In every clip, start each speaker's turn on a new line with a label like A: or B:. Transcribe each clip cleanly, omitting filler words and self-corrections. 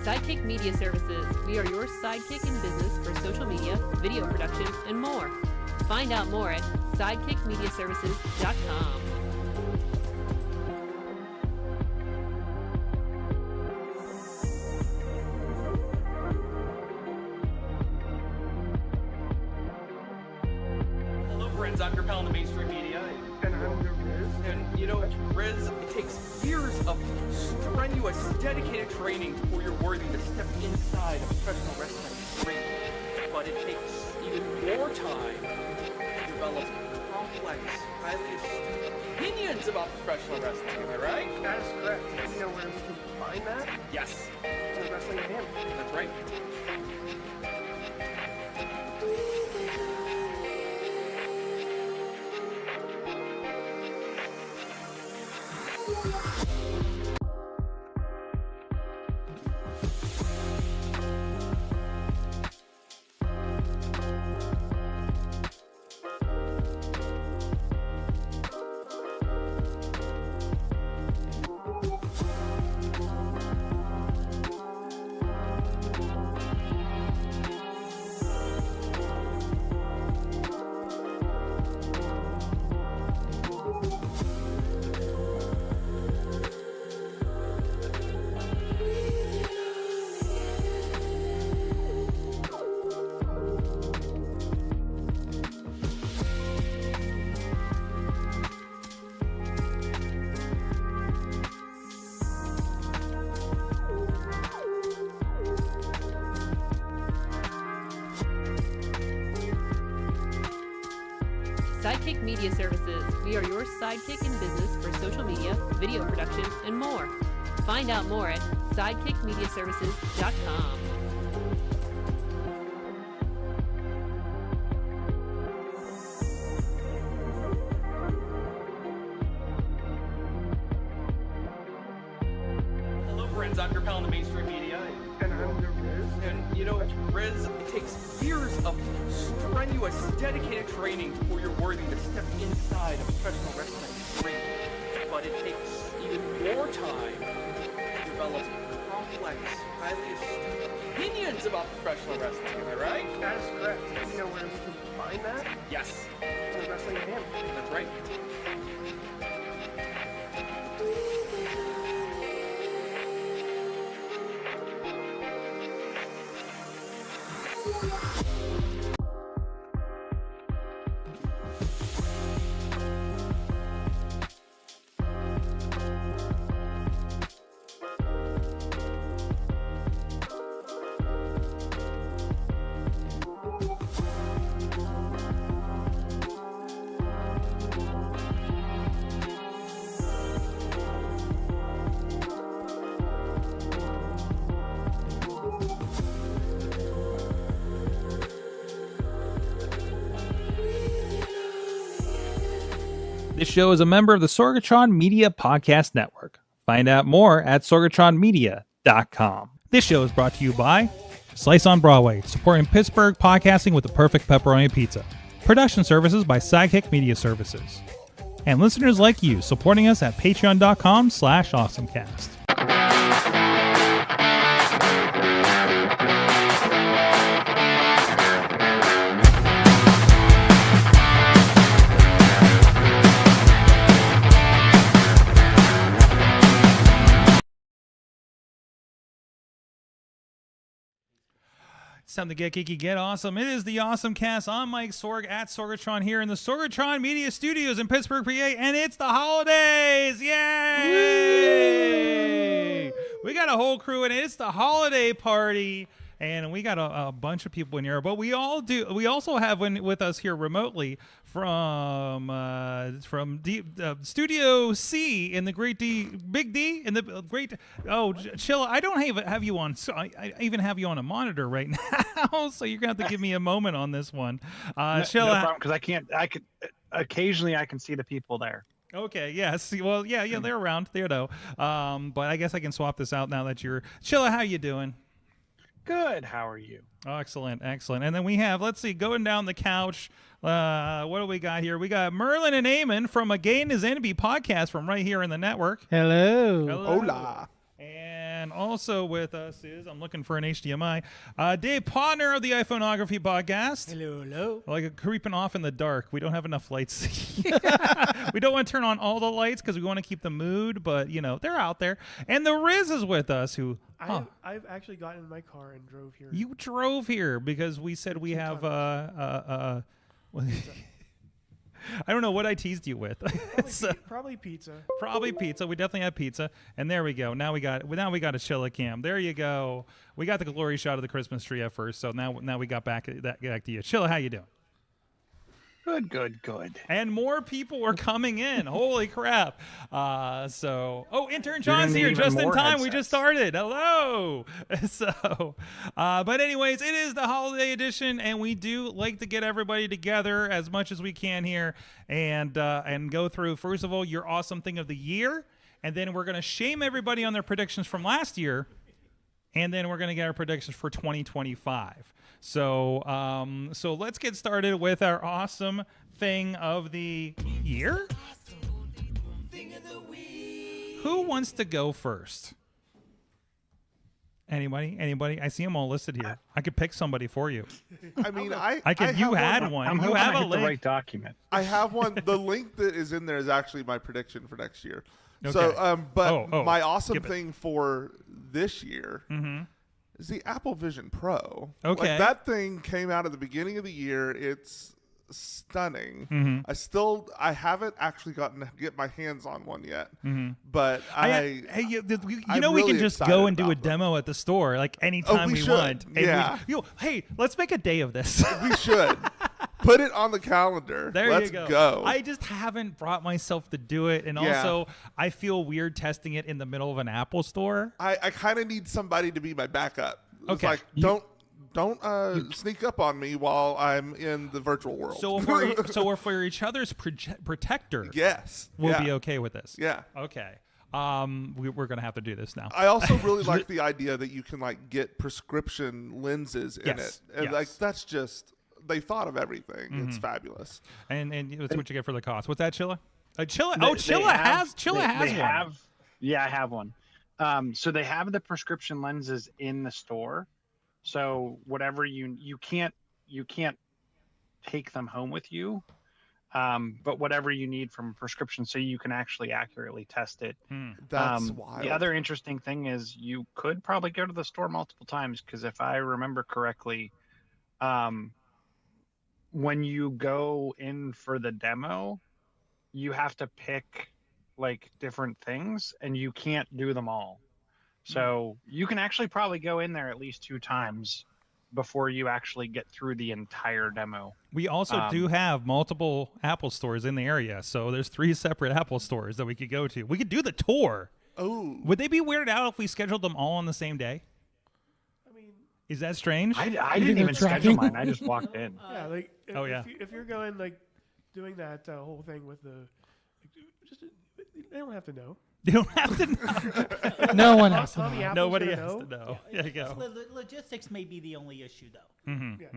A: Sidekick Media Services. We are your sidekick in business for social media, video production, and more. Find out more at sidekickmediaservices.com.
B: Hello, friends. I'm your pal in the mainstream media.
C: And I'm the Riz.
B: And you know, Riz, it takes years of strenuous, dedicated training before you're worthy to step inside a professional wrestling ring. But it takes even more time to develop complex, highly astute opinions about professional wrestling. Am I right?
C: That is correct. You know where we can find that?
B: Yes.
C: In the Wrestling Ham.
B: That's right.
A: Sidekick Media Services. We are your sidekick in business for social media, video production, and more. Find out more at sidekickmediaservices.com.
B: Hello, friends. I'm your pal in the mainstream media.
C: And I'm the Riz.
B: And you know, Riz, it takes years of strenuous, dedicated training before you're worthy to step inside a professional wrestling ring. But it takes even more time to develop complex, highly astute opinions about professional wrestling. Am I right?
C: That is correct. You know where we can find that?
B: Yes.
C: In the Wrestling Ham.
B: That's right.
D: This show is a member of the Sorgatron Media Podcast Network. Find out more at sorgatronmedia.com. This show is brought to you by Slice on Broadway, supporting Pittsburgh podcasting with the perfect pepperoni pizza. Production services by Sidekick Media Services. And listeners like you, supporting us at patreon.com/AwesomeCast. It's time to get geeky, get awesome. It is the AwesomeCast. I'm Mike Sorg at Sorgatron here in the Sorgatron Media Studios in Pittsburgh, PA, and it's the holidays! Yay! We got a whole crew, and it's the holiday party, and we got a bunch of people in here. But we also have with us here remotely from Studio C in the Great D, Big D in the Great. Oh, Chilla, I don't have you on. So I even have you on a monitor right now, so you're gonna have to give me a moment on this one. Chilla,
E: no problem, because I can occasionally I can see the people there.
D: Okay, yes. Well, yeah, they're around. There though. But I guess I can swap this out now that you're Chilla. How you doing?
E: Good. How are you?
D: Oh, excellent. And then we have, let's see, going down the couch. What do we got here? We got Merlin and Eamon from A Gay in His Enemy podcast from right here in the network.
F: Hello.
D: Hello.
C: Hola.
D: And And also with us is, I'm looking for an HDMI, Dave Podner of the iPhoneography Podcast.
F: Hello.
D: Like creeping off in the dark. We don't have enough lights. We don't want to turn on all the lights because we want to keep the mood, but they're out there. And the Riz is with us, who
C: I've actually gotten in my car and drove here.
D: you drove here because we said we have I don't know what I teased you with.
C: Probably pizza.
D: Probably pizza. We definitely have pizza. And there we go. Now we got a Chilla cam. There you go. We got the glory shot of the Christmas tree at first, so now we got back to you. Chilla, how you doing?
E: Good.
D: And more people are coming in. Holy crap. Intern John's here just in time. We just started. Hello. But anyways, it is the holiday edition, and we do like to get everybody together as much as we can here and go through, first of all, your awesome thing of the year, and then we're going to shame everybody on their predictions from last year, and then we're going to get our predictions for 2025. So let's get started with our awesome thing of the year. Who wants to go first? Anybody? I see them all listed here. I could pick somebody for you.
G: I mean,
D: You had one.
E: I'm
D: You
E: hoping
D: have
E: I
D: a
E: hit the
D: link.
E: right document.
G: I have one. The link that is in there is actually my prediction for next year.
D: Okay.
G: So, my awesome
D: skip it.
G: thing for this year is the Apple Vision Pro.
D: Okay.
G: Like, that thing came out at the beginning of the year. It's stunning. I haven't actually gotten to get my hands on one yet, but
D: we
G: I'm
D: can
G: really
D: just
G: excited
D: go and do a
G: about them.
D: demo at the store like anytime
G: we
D: we
G: should.
D: want. And
G: Yeah.
D: hey, let's make a day of this.
G: we should put it on the calendar.
D: There
G: Let's
D: you
G: go.
D: I just haven't brought myself to do it, and
G: Yeah.
D: also I feel weird testing it in the middle of an Apple store.
G: I kind of need somebody to be my backup. It's
D: Okay.
G: like, don't sneak up on me while I'm in the virtual world.
D: So if we're each other's protector,
G: yes,
D: we'll be okay with this.
G: Yeah.
D: Okay. We're gonna have to do this now.
G: I also really like the idea that you can like get prescription lenses in
D: Yes,
G: it, and
D: yes.
G: like that's just they thought of everything. It's fabulous.
D: And that's what you get for the cost. What's that, Chilla? Chilla.
E: They-
D: Chilla
E: they have-
D: has
E: they
D: one.
E: have- yeah, I have one. So they have the prescription lenses in the store. So whatever you can't take them home with you, but whatever you need from a prescription, so you can actually accurately test it.
G: That's wild.
E: The other interesting thing is you could probably go to the store multiple times, because if I remember correctly, when you go in for the demo, you have to pick like different things, and you can't do them all. So you can actually probably go in there at least 2 times before you actually get through the entire demo.
D: We also do have multiple Apple stores in the area, so there's 3 separate Apple stores that we could go to. We could do the tour.
G: Oh,
D: Would they be weirded out if we scheduled them all on the same day?
C: I mean,
D: Is that strange?
E: I didn't even schedule mine. I just walked in.
C: yeah, like if,
D: Oh, yeah.
C: if you're going like doing that whole thing with the, just they don't have to know.
D: You don't have to know.
F: No one has to
C: Tommy
F: know.
C: Apple's
D: Nobody
C: gonna
D: has
C: know.
D: to know. There you go.
F: Logistics may be the only issue, though.
C: Yeah,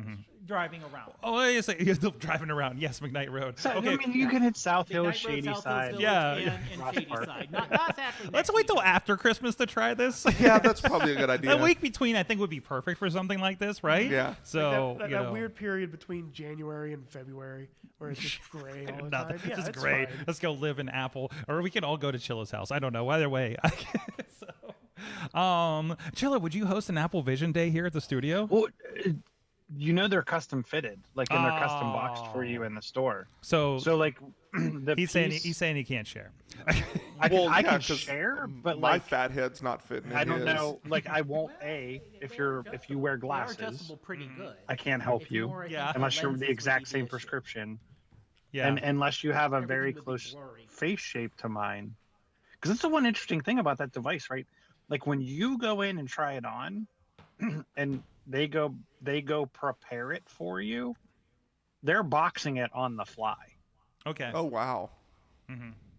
F: Driving around.
D: Oh, you're still driving around. Yes, McKnight Road.
E: So,
D: Okay.
E: I mean, you can hit South Hills,
F: Night Road,
E: Shady
F: South Hills
E: Side.
F: Village,
D: Yeah.
F: and
E: Ross
F: Shady
E: Park.
F: Side. Not exactly.
D: Let's
F: next
D: wait till
F: week.
D: after Christmas to try this.
G: yeah, that's probably a good idea.
D: That week between, I think, would be perfect for something like this, right?
G: Yeah.
D: So
C: that,
D: you know,
C: weird period between January and February where it's just gray all the
D: nothing.
C: time. Yeah,
D: Just
C: it's
D: great.
C: fine.
D: Let's go live in Apple, or we can all go to Chilla's house. I don't know. Either way. Chilla, would you host an Apple Vision Day here at the studio?
E: Well, you know they're custom fitted, like, and they're custom boxed for you in the store.
D: So
E: like the
D: he's saying he can't share.
E: I can,
G: Well,
E: I
G: yeah,
E: can
G: 'cause
E: share, but
G: my
E: like
G: fat head's not fitting.
E: I
G: in
E: don't
G: his.
E: know, like I won't if you wear
F: They are
E: glasses,
F: adjustable pretty good.
E: I can't help
F: If you're
E: you
F: more
D: Yeah.
F: into
E: unless you're
F: lenses,
E: the
F: would
E: exact
F: be the
E: same
F: issue.
E: prescription,
D: Yeah.
E: and unless you have a
F: Everything
E: very
F: would be
E: close
F: blurry.
E: face shape to mine, because that's the one interesting thing about that device, right? Like when you go in and try it on, and they go prepare it for you, they're boxing it on the fly.
D: Okay.
G: Oh wow.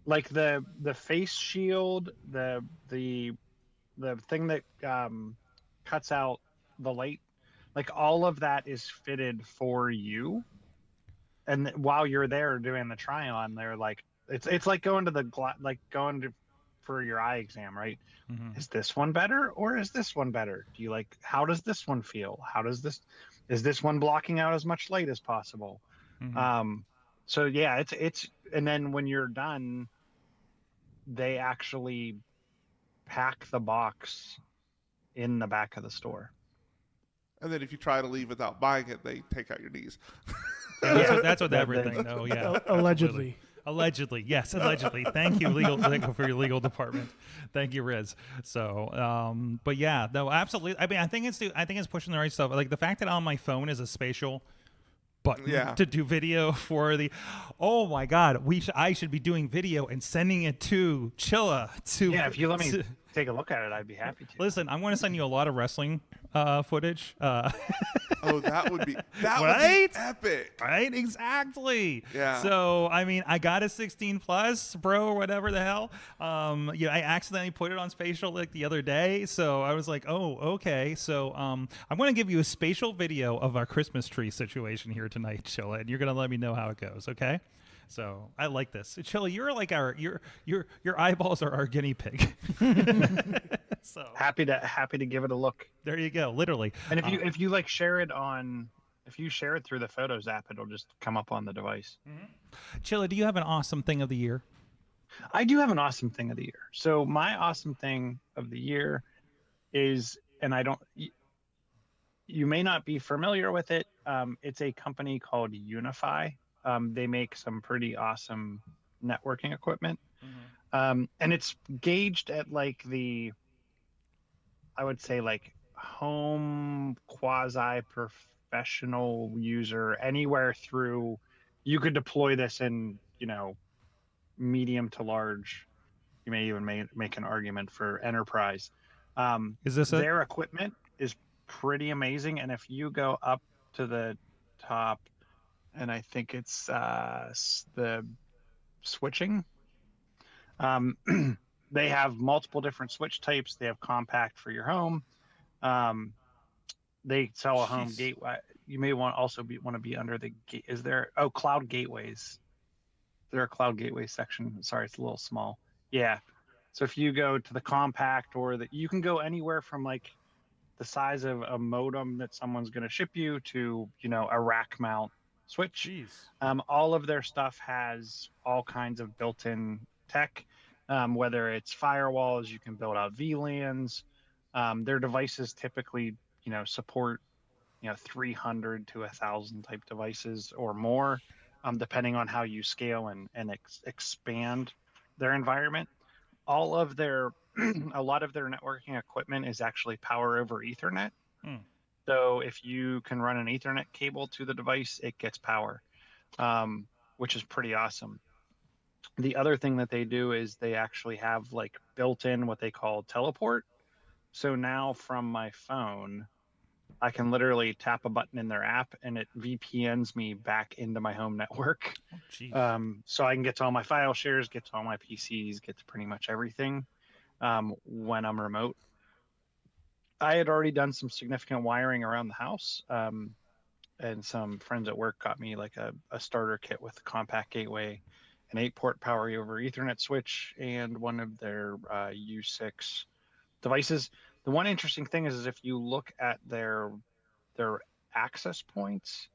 E: Like the face shield, the thing that cuts out the light, like all of that is fitted for you. And while you're there doing the try on, they're like, it's like going to for your eye exam, right?
D: Mhm.
E: Is this one better or is this one better? Do you like, how does this one feel? Is this one blocking out as much light as possible?
D: Mhm.
E: So yeah, and then when you're done, they actually pack the box in the back of the store.
G: And then if you try to leave without buying it, they take out your knees.
D: Yeah, that's with
E: That-
D: everything, though. Yeah,
C: Allegedly.
D: Allegedly, yes, allegedly. Thank you, for your legal department. Thank you, Riz. So, but yeah, no, absolutely. I mean, I think it's pushing the right stuff. Like the fact that on my phone is a spatial button
G: Yeah.
D: to do video for the. Oh my God, I should be doing video and sending it to Chilla to.
E: Yeah, if you let me take a look at it, I'd be happy to.
D: Listen, I'm going to send you a lot of wrestling footage.
G: Oh, that would be
D: Right?
G: epic.
D: Right? Exactly.
G: Yeah.
D: So, I mean, I got a 16 plus, bro, or whatever the hell. I accidentally put it on spatial like the other day. So I was like, oh, okay. So I'm going to give you a spatial video of our Christmas tree situation here tonight, Chilla, and you're going to let me know how it goes, okay? So I like this. Chilla, you're like your eyeballs are our guinea pig. So
E: Happy to give it a look.
D: there you go, literally.
E: And if you like share it through the Photos app, it'll just come up on the device.
D: Chilla, do you have an awesome thing of the year?
E: I do have an awesome thing of the year. So my awesome thing of the year is, and you may not be familiar with it. It's a company called Unify. They make some pretty awesome networking equipment. And it's gauged at like I would say like home quasi professional user, anywhere through. You could deploy this in, medium to large. You may even make an argument for enterprise.
D: Is this
E: their equipment is pretty amazing, and if you go up to the top, and I think it's the switching. They have multiple different switch types. They have compact for your home. They sell a home gateway. You may want to be under the gate. Is there cloud gateways? Is there a cloud gateway section? Sorry, it's a little small. Yeah. So if you go to the compact, you can go anywhere from like the size of a modem that someone's going to ship you to, a rack mount switch.
D: Jeez.
E: All of their stuff has all kinds of built-in tech, whether it's firewalls, you can build out VLANs. Their devices typically, support, 300 to 1,000 type devices or more, depending on how you scale and expand their environment. A lot of their networking equipment is actually power over Ethernet. So if you can run an Ethernet cable to the device, it gets power, which is pretty awesome. The other thing that they do is they actually have like built-in what they call teleport. So now from my phone, I can literally tap a button in their app and it VPNs me back into my home network. So I can get to all my file shares, get to all my PCs, get to pretty much everything when I'm remote. I had already done some significant wiring around the house, and some friends at work got me like a starter kit with a compact gateway, an 8-port power over Ethernet switch, and one of their U6 devices. The one interesting thing is if you look at their access points,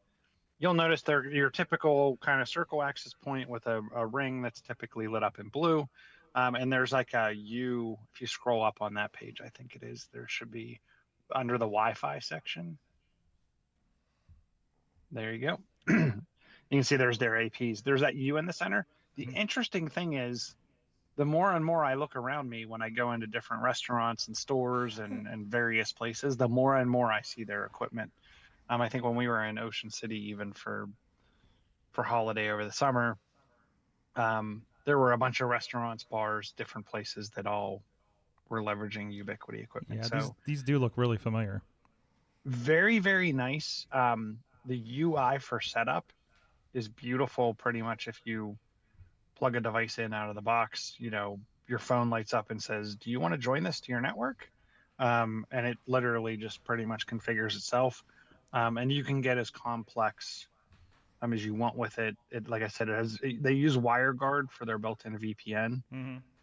E: you'll notice they're your typical kind of circle access point with a ring that's typically lit up in blue. And there's like a U, if you scroll up on that page, I think it is, there should be under the Wi-Fi section. There you go. You can see there's their APs. There's that U in the center. The interesting thing is, the more and more I look around me when I go into different restaurants and stores and various places, the more and more I see their equipment. I think when we were in Ocean City, even for holiday over the summer, there were a bunch of restaurants, bars, different places that all were leveraging Ubiquiti equipment.
D: Yeah,
E: so
D: these do look really familiar.
E: very, very nice. The UI for setup is beautiful. Pretty much if you plug a device in out of the box, your phone lights up and says, do you want to join this to your network? And it literally just pretty much configures itself. And you can get as complex as you want with it. Like I said, they use WireGuard for their built-in VPN.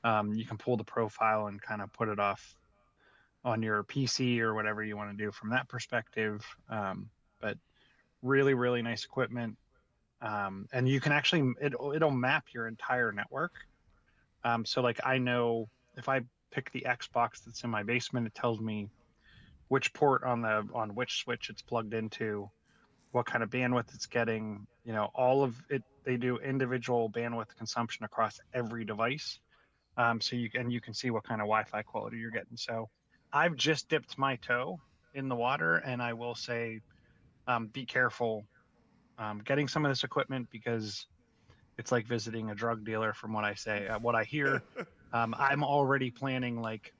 E: You can pull the profile and kind of put it off on your PC or whatever you want to do from that perspective. But really, really nice equipment. And you can actually, it'll map your entire network. So like I know if I pick the Xbox that's in my basement, it tells me which port on which switch it's plugged into, what kind of bandwidth it's getting, all of it. They do individual bandwidth consumption across every device. So you can see what kind of Wi-Fi quality you're getting. So I've just dipped my toe in the water, and I will say, be careful getting some of this equipment, because it's like visiting a drug dealer. From what I hear, I'm already planning like,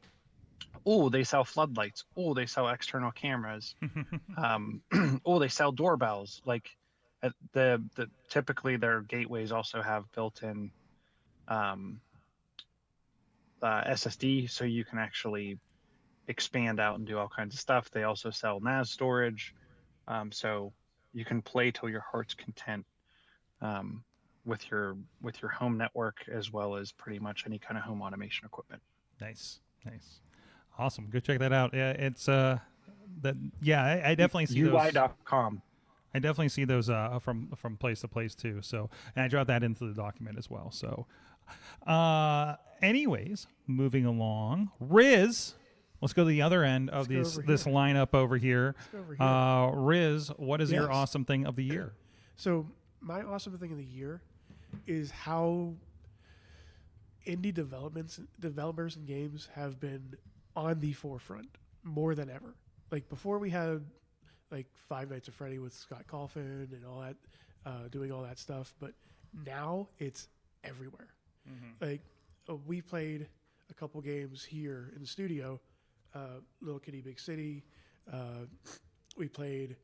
E: oh, they sell floodlights. Oh, they sell external cameras. Oh, they sell doorbells. Like the typically their gateways also have built-in SSD, so you can actually expand out and do all kinds of stuff. They also sell NAS storage, so you can play till your heart's content with your home network, as well as pretty much any kind of home automation equipment.
D: Nice. Awesome. Go check that out. Yeah, it's I definitely see those.
E: UI.com.
D: I definitely see those from place to place too. So, and I dropped that into the document as well. So, anyways, moving along, Riz. Let's go to the other end of this lineup over here. Riz, what is your awesome thing of the year?
C: So my awesome thing of the year is how indie developers and games have been on the forefront more than ever. Like before, we had like Five Nights at Freddy with Scott Cawthon and all that, doing all that stuff. But now it's everywhere. Mm-hmm. Like we played a couple games here in the studio. Little Kitty Big City. We played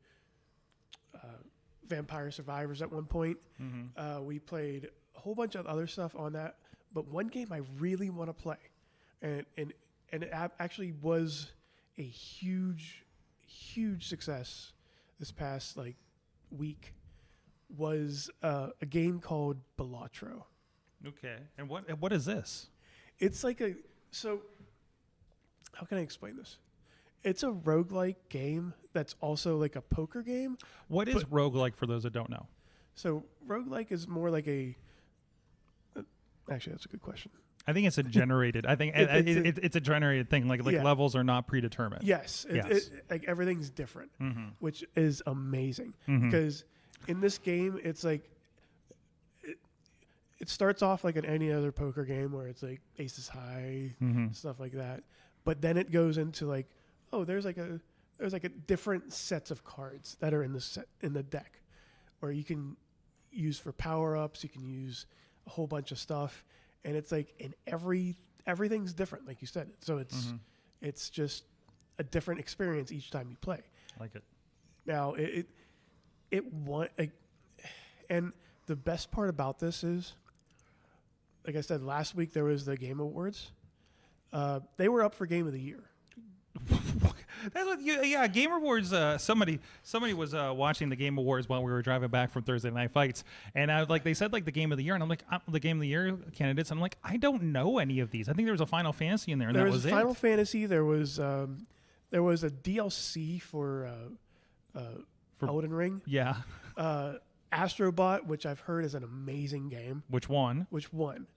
C: Vampire Survivors at one point. Mm-hmm. We played a whole bunch of other stuff on that. But one game I really want to play, and it actually was a huge success this past like week, was a game called Balatro.
D: Okay, and what is this?
C: It's like how can I explain this? It's a roguelike game that's also like a poker game.
D: What is roguelike for those that don't know?
C: So roguelike is more like actually, that's a good question.
D: I think it's a generated. I think it's a generated thing. Like levels are not predetermined.
C: Yes. Like everything's different, mm-hmm. which is amazing. Mm-hmm. Because in this game, it's like it starts off like in any other poker game where it's like aces high, mm-hmm. stuff like that. But then it goes into like, there's a different sets of cards that are in the deck, where you can use for power ups. You can use a whole bunch of stuff, and it's like in everything's different, like you said. So it's just a different experience each time you play.
D: I like it.
C: Now and the best part about this is, like I said, last week there was the Game Awards. They were up for Game of the Year.
D: That's what Game Awards. Somebody was watching the Game Awards while we were driving back from Thursday Night Fights, and they said like the Game of the Year, and I'm like the Game of the Year candidates. I'm like, I don't know any of these. I think there was a Final Fantasy in there, and
C: there
D: that
C: was Final Fantasy. There was a DLC for Elden Ring.
D: Yeah.
C: Astrobot, which I've heard is an amazing game.
D: Which one?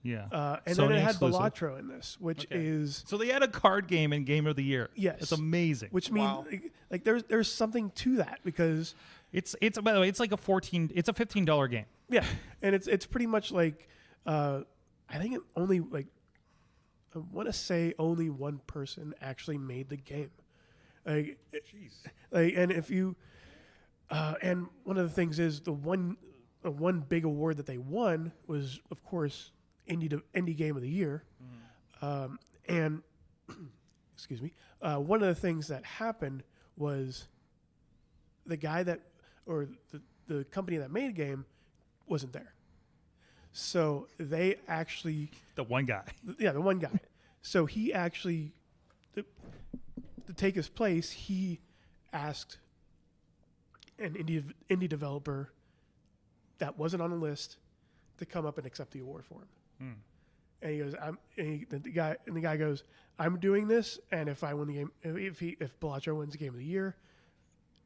C: Yeah. And
D: Sony
C: then it had
D: exclusive.
C: Balatro in this, which is...
D: So they had a card game in Game of the Year.
C: Yes.
D: It's amazing.
C: Which means, like there's something to that, because...
D: It's by the way, it's like it's a $15 game.
C: Yeah. And it's pretty much like, I think it only, like, I want to say only one person actually made the game. Like, jeez. Like, and if you... and one of the things is the one big award that they won was, of course, Indie Game of the Year. Mm. And excuse me, one of the things that happened was the guy the company that made the game wasn't there. So they actually...
D: The one guy.
C: The one guy. So he actually, to take his place, he asked an indie developer that wasn't on the list to come up and accept the award for him. and he goes, the guy goes, I'm doing this, and if I win the game, if Bellaccio wins the game of the year,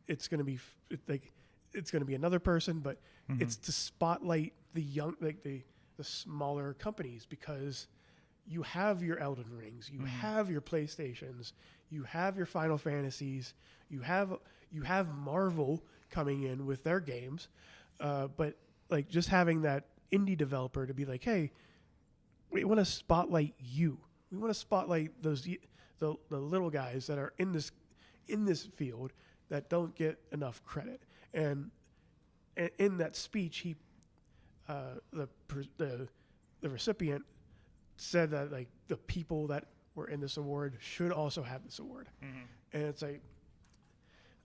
C: it's gonna be it's gonna be another person, but it's to spotlight the young, like the smaller companies, because you have your Elden Rings, you have your PlayStations, you have your Final Fantasies, you have Marvel coming in with their games, but like just having that indie developer to be like, hey, we want to spotlight you. We want to spotlight the little guys that are in this field that don't get enough credit. And in that speech, the recipient said that like the people that were in this award should also have this award. And it's like,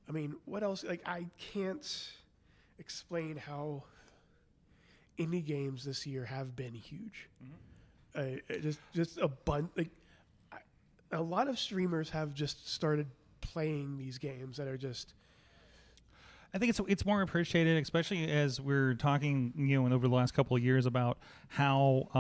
C: I mean, what else? Like, I can't explain how indie games this year have been huge. Just a bunch. Like, a lot of streamers have just started playing these games that are just.
D: I think it's more appreciated, especially as we're talking, and over the last couple of years about how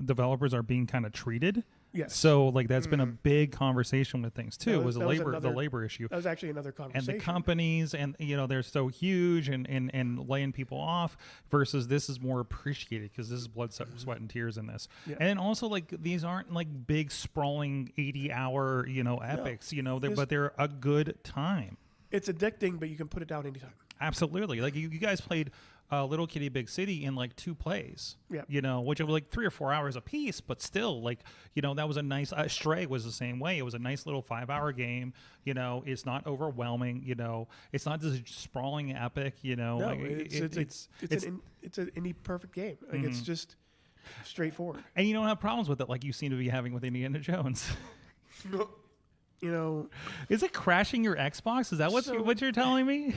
D: developers are being kind of treated.
C: Yes.
D: So like that's been a big conversation with things too. Was the labor issue.
C: That was actually another conversation.
D: And the companies, and they're so huge and laying people off, versus this is more appreciated because this is blood, sweat, and tears in this. Yeah. And also like these aren't like big sprawling 80-hour epics. But they're a good time.
C: It's addicting, but you can put it down anytime.
D: Absolutely. Like you guys played Little Kitty Big City in like 2 plays. Yeah. Which was like 3 or 4 hours a piece, but still like, that was a nice. Stray was the same way. It was a nice little 5-hour game. It's not overwhelming. It's not this sprawling epic.
C: No, it's an indie perfect game. Like it's just straightforward.
D: And you don't have problems with it like you seem to be having with Indiana Jones. Is it crashing your Xbox? Is that what you're telling me?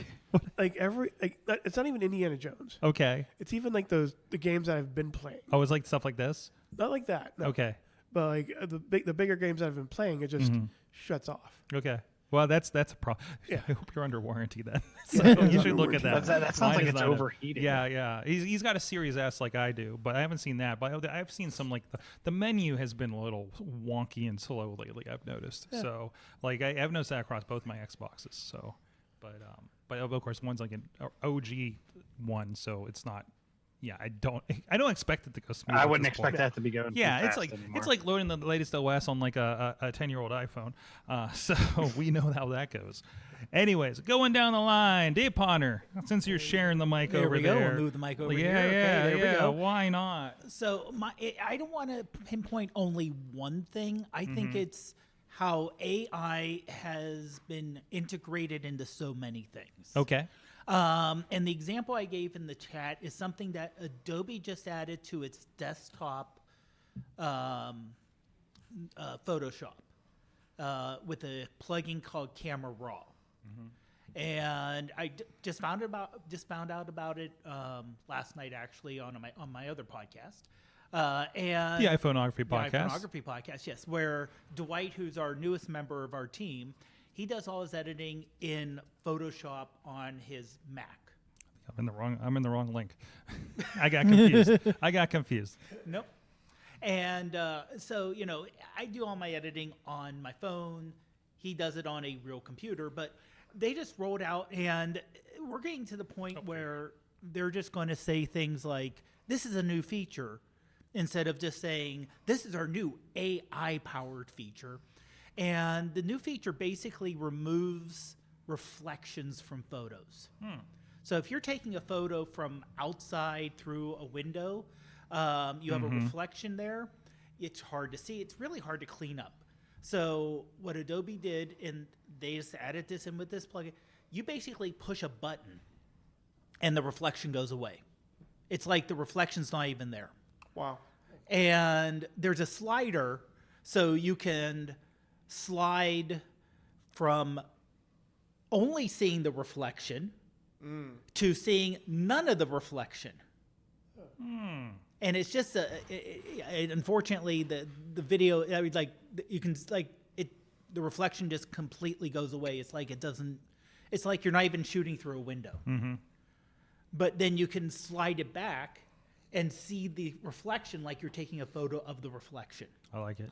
C: It's not even Indiana Jones.
D: Okay.
C: It's even like the games that I've been playing.
D: Oh, it's like stuff like this?
C: Not like that. No.
D: Okay.
C: But like the bigger games that I've been playing, it just shuts off.
D: Okay. Well, that's a problem.
C: Yeah.
D: I hope you're under warranty then. So you should look at that.
E: That sounds like it's overheating.
D: Yeah. He's got a Series S like I do, but I haven't seen that. But I've seen some like the menu has been a little wonky and slow lately. I've noticed. Yeah. So like I've noticed that across both my Xboxes. So, but of course one's like an OG one, so it's not. Yeah, I don't expect it to go smooth.
E: I wouldn't expect that to be going.
D: Yeah,
E: it's
D: like loading the latest OS on like a 10-year-old iPhone. So we know how that goes. Anyways, going down the line, Dave Ponner, since you're sharing the mic over there.
F: We'll move the mic over here.
D: Yeah,
F: there we go.
D: Why not?
F: So I don't want to pinpoint only one thing. I think it's how AI has been integrated into so many things.
D: Okay.
F: And the example I gave in the chat is something that Adobe just added to its desktop Photoshop with a plugin called Camera Raw. And I just found out about it last night, actually, on my other podcast. And
D: the iPhoneography podcast.
F: The iPhoneography podcast, yes, where Dwight, who's our newest member of our team, he does all his editing in Photoshop on his Mac.
D: I'm in the wrong link. I got confused.
F: Nope. And so I do all my editing on my phone. He does it on a real computer. But they just rolled out, and we're getting to the point where they're just going to say things like, "This is a new feature," instead of just saying, "This is our new AI-powered feature." And the new feature basically removes reflections from photos. So if you're taking a photo from outside through a window, you have a reflection there. It's hard to see. It's really hard to clean up. So what Adobe did, and they just added this in with this plugin, you basically push a button and the reflection goes away. It's like the reflection's not even there.
G: Wow.
F: And there's a slider so you can slide from only seeing the reflection to seeing none of the reflection. And it's just unfortunately the video, I mean, like you can the reflection just completely goes away. It's like it's like you're not even shooting through a window. But then you can slide it back and see the reflection like you're taking a photo of the reflection.
D: I like it.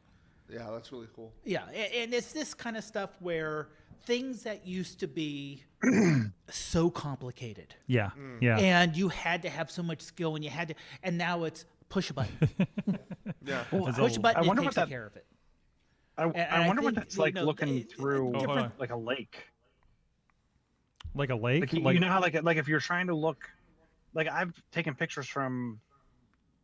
G: Yeah, that's really cool.
F: Yeah, and it's this kind of stuff where things that used to be so complicated,
D: Yeah, yeah.
F: and you had to have so much skill, and now it's push a button,
G: Yeah.
F: push a button,
E: I
F: and
E: wonder
F: it
E: what
F: takes
E: that-
F: care of it.
E: I wonder what
F: think,
E: that's like
F: you know,
E: looking through
F: different-
E: like a lake.
D: Like a lake?
E: Like, you know how like if you're trying to look, like I've taken pictures from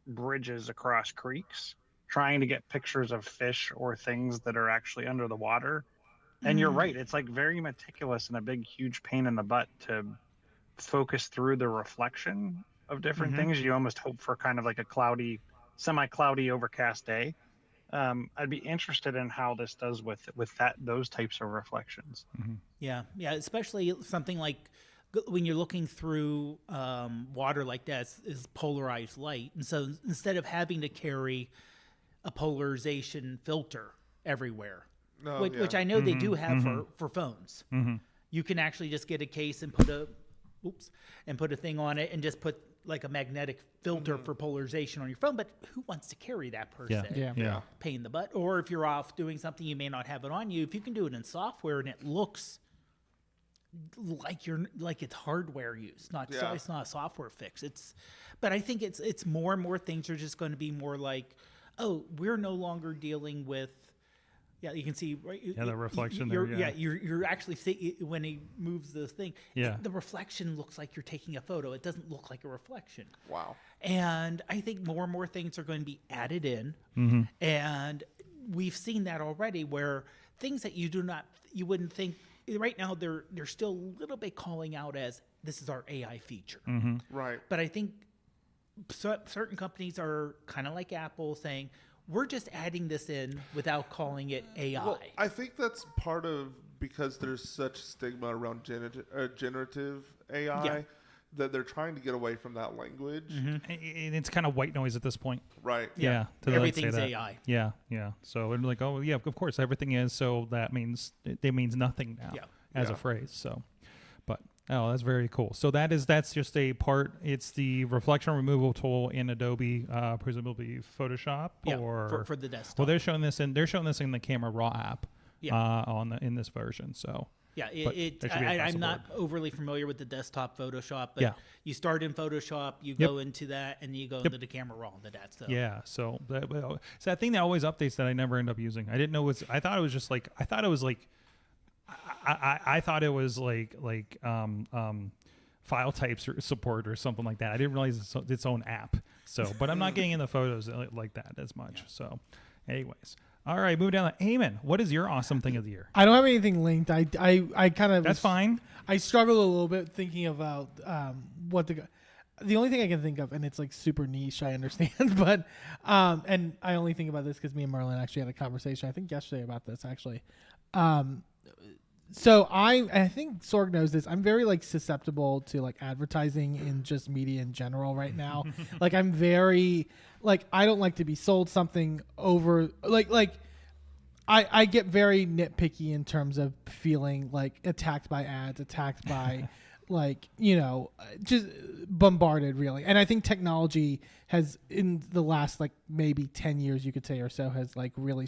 E: bridges across creeks, trying to get pictures of fish or things that are actually under the water. And you're right, it's like very meticulous and a big huge pain in the butt to focus through the reflection of different things. You almost hope for kind of like a cloudy, semi-cloudy, overcast day. I'd be interested in how this does with those types of reflections.
F: Yeah, especially something like when you're looking through water like that is polarized light, and so instead of having to carry a polarization filter everywhere, which I know they do have for phones, you can actually just get a case and put a thing on it and just put like a magnetic filter for polarization on your phone. But who wants to carry that per se?
D: Yeah.
F: Pain in the butt. Or if you're off doing something, you may not have it on you. If you can do it in software and it looks like it's hardware use, it's not a software fix. But I think it's more and more things are just going to be more like, oh, we're no longer dealing with. Yeah, you can see right.
D: Yeah, the reflection
F: you're,
D: there. Yeah,
F: you're actually see when he moves the thing.
D: Yeah.
F: The reflection looks like you're taking a photo. It doesn't look like a reflection.
G: Wow.
F: And I think more and more things are going to be added in, and we've seen that already, where things that you wouldn't think. Right now, they're still a little bit calling out as this is our AI feature.
G: Right.
F: But I think certain companies are kind of like Apple saying, we're just adding this in without calling it AI.
G: Well, I think that's part of because there's such stigma around generative AI that they're trying to get away from that language.
D: And it's kind of white noise at this point.
G: Right.
D: Yeah, to like
F: Everything's
D: say that.
F: AI.
D: Yeah. So it's like, oh yeah, of course everything is. So that means it means nothing now as a phrase. So, but that's very cool. So that's just a part. It's the reflection removal tool in Adobe, presumably Photoshop or
F: for the desktop.
D: Well, they're showing this in the Camera Raw app. In this version. So.
F: Yeah,
D: But
F: I'm not overly familiar with the desktop Photoshop, but you start in Photoshop, you go into that, and you go into the Camera Raw into that. So
D: so that thing that always updates that I never end up using. I didn't know I thought it was like file types support or something like that. I didn't realize it's its own app. So, but I'm not getting into photos like that as much. So, anyways. All right, moving down to Eamon. What is your awesome thing of the year?
H: I don't have anything linked. I kind of
D: That's fine.
H: I struggled a little bit thinking about what the only thing I can think of, and it's like super niche. I understand, but and I only think about this because me and Merlin actually had a conversation I think yesterday about this actually. So I think Sorg knows this. I'm very like susceptible to like advertising in just media in general right now. Like I'm very like I don't like to be sold something over like I get very nitpicky in terms of feeling like attacked by ads, attacked by like, just bombarded really. And I think technology has in the last like maybe 10 years you could say or so has like really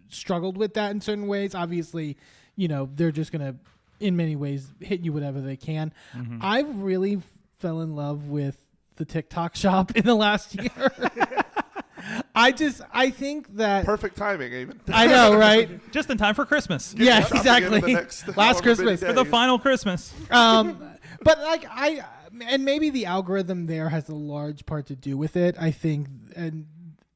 H: struggled with that in certain ways. Obviously, they're just going to, in many ways, hit you whatever they can. I really fell in love with the TikTok shop in the last year. I think that...
G: Perfect timing, Eamon.
H: I know, right?
D: Just in time for Christmas.
H: Yeah, exactly. Last Christmas.
D: For the final Christmas.
H: But like and maybe the algorithm there has a large part to do with it. I think, and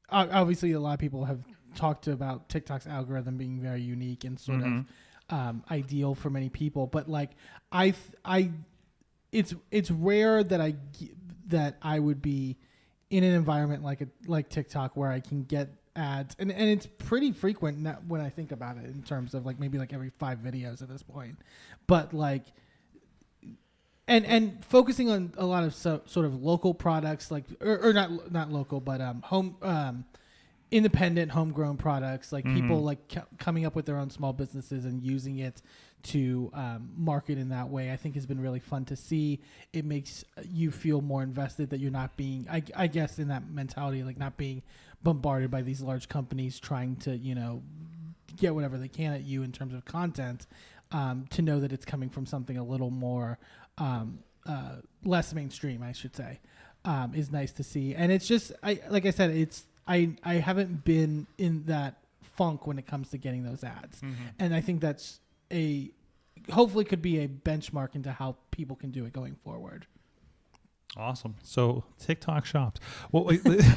H: obviously a lot of people have talked about TikTok's algorithm being very unique and sort of ideal for many people, but like it's rare that I would be in an environment like TikTok where I can get ads, and it's pretty frequent when I think about it in terms of like maybe like every 5 videos at this point, but like and focusing on a lot of sort of local products like or not local but home independent homegrown products, like people like coming up with their own small businesses and using it to market in that way, I think has been really fun to see. It makes you feel more invested, that you're not being, I guess, in that mentality, like not being bombarded by these large companies trying to, get whatever they can at you in terms of content, to know that it's coming from something a little more less mainstream, I should say, is nice to see. And it's just, like I said, I haven't been in that funk when it comes to getting those ads. And I think that's hopefully could be a benchmark into how people can do it going forward.
D: Awesome. So TikTok shops. Well,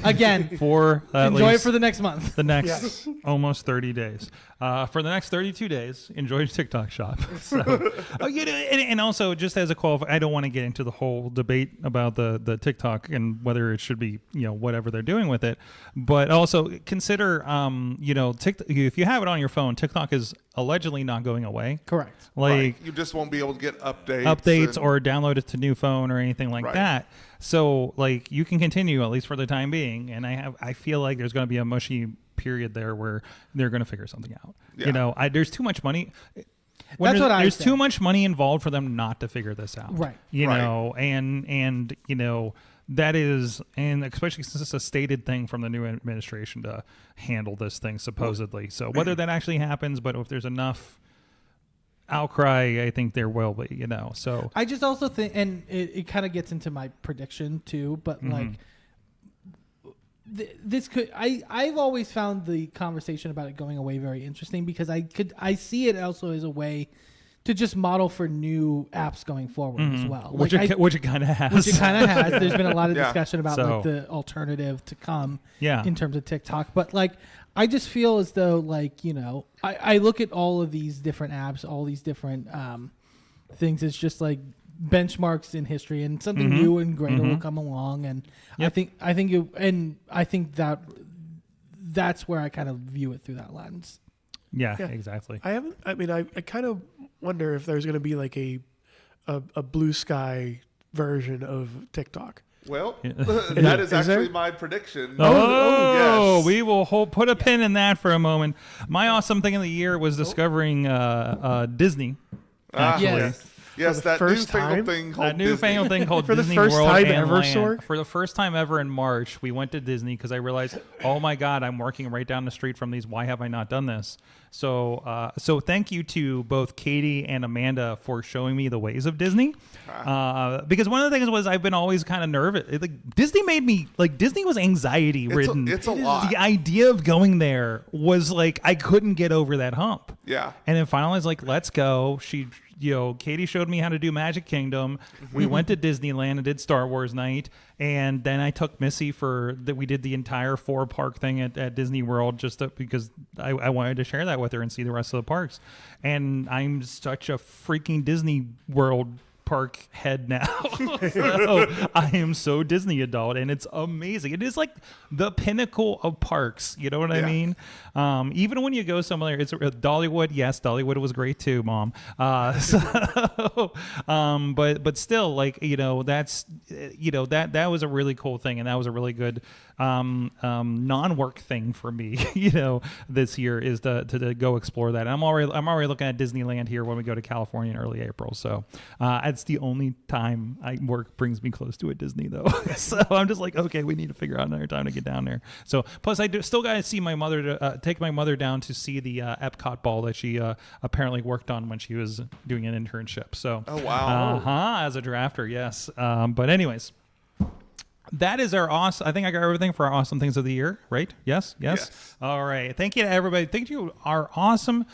H: Again,
D: for
H: enjoy it for the next month.
D: The next almost 30 days. For the next 32 days, enjoy TikTok shop. So, and also, just as a qualifier, I don't want to get into the whole debate about the TikTok and whether it should be, whatever they're doing with it. But also consider, TikTok, if you have it on your phone, TikTok is allegedly not going away.
H: Correct.
D: Like
G: you just won't be able to get updates
D: or download it to new phone or anything like that. So like you can continue at least for the time being. And I feel like there's going to be a mushy period there where they're going to figure something out. Yeah. There's too much money. There's too much money involved for them not to figure this out.
H: Right.
D: And that is, and especially since it's a stated thing from the new administration to handle this thing supposedly. So whether that actually happens, but if there's enough outcry, I think there will be, so
H: I just also think, and it kind of gets into my prediction too, but like this could, I've always found the conversation about it going away very interesting, because I see it also as a way to just model for new apps going forward as well.
D: Which it kind of has.
H: There's been a lot of discussion about like the alternative to come in terms of TikTok. But like, I just feel as though like, I look at all of these different apps, all these different things as just like benchmarks in history, and something new and greater will come along. And I think that's where I kind of view it through that lens.
D: Yeah, exactly.
C: I kind of wonder if there's going to be like a blue sky version of TikTok.
G: Well, that is actually my prediction.
D: Oh,
G: yes.
D: We will put a pin in that for a moment. My awesome thing of the year was discovering Disney. Actually.
G: Yes, that newfangled thing called
D: thing called
C: for
D: Disney
C: the first
D: World
C: time
D: and
C: ever,
D: Land.
C: Sorg?
D: For the first time ever in March, we went to Disney because I realized, oh my God, I'm working right down the street from these. Why have I not done this? So thank you to both Katie and Amanda for showing me the ways of Disney. Because one of the things was I've been always kind of nervous. Like Disney was anxiety ridden.
G: It's a lot.
D: The idea of going there was like I couldn't get over that hump.
G: Yeah.
D: And then finally I was like, let's go. Katie showed me how to do Magic Kingdom. We went to Disneyland and did Star Wars night. And then I took Missy we did the entire 4-park thing at Disney World because I wanted to share that with her and see the rest of the parks. And I'm such a freaking Disney World park head now. So I am so Disney adult, and it's amazing. It is like the pinnacle of parks. You know what I mean? Even when you go somewhere, it's Dollywood. Yes, Dollywood was great too, Mom. But still, like that was a really cool thing, and that was a really good non-work thing for me. This year is to go explore that. And I'm already looking at Disneyland here when we go to California in early April. So it's the only time work brings me close to a Disney, though. So I'm just like, okay, we need to figure out another time to get down there. So plus, I still got to see my mother take my mother down to see the Epcot ball that she apparently worked on when she was doing an internship. So
G: oh wow,
D: as a drafter, yes. But anyways. That is our awesome. I think I got everything for our awesome things of the year, right? Yes. All right. Thank you to everybody. Thank you, our awesome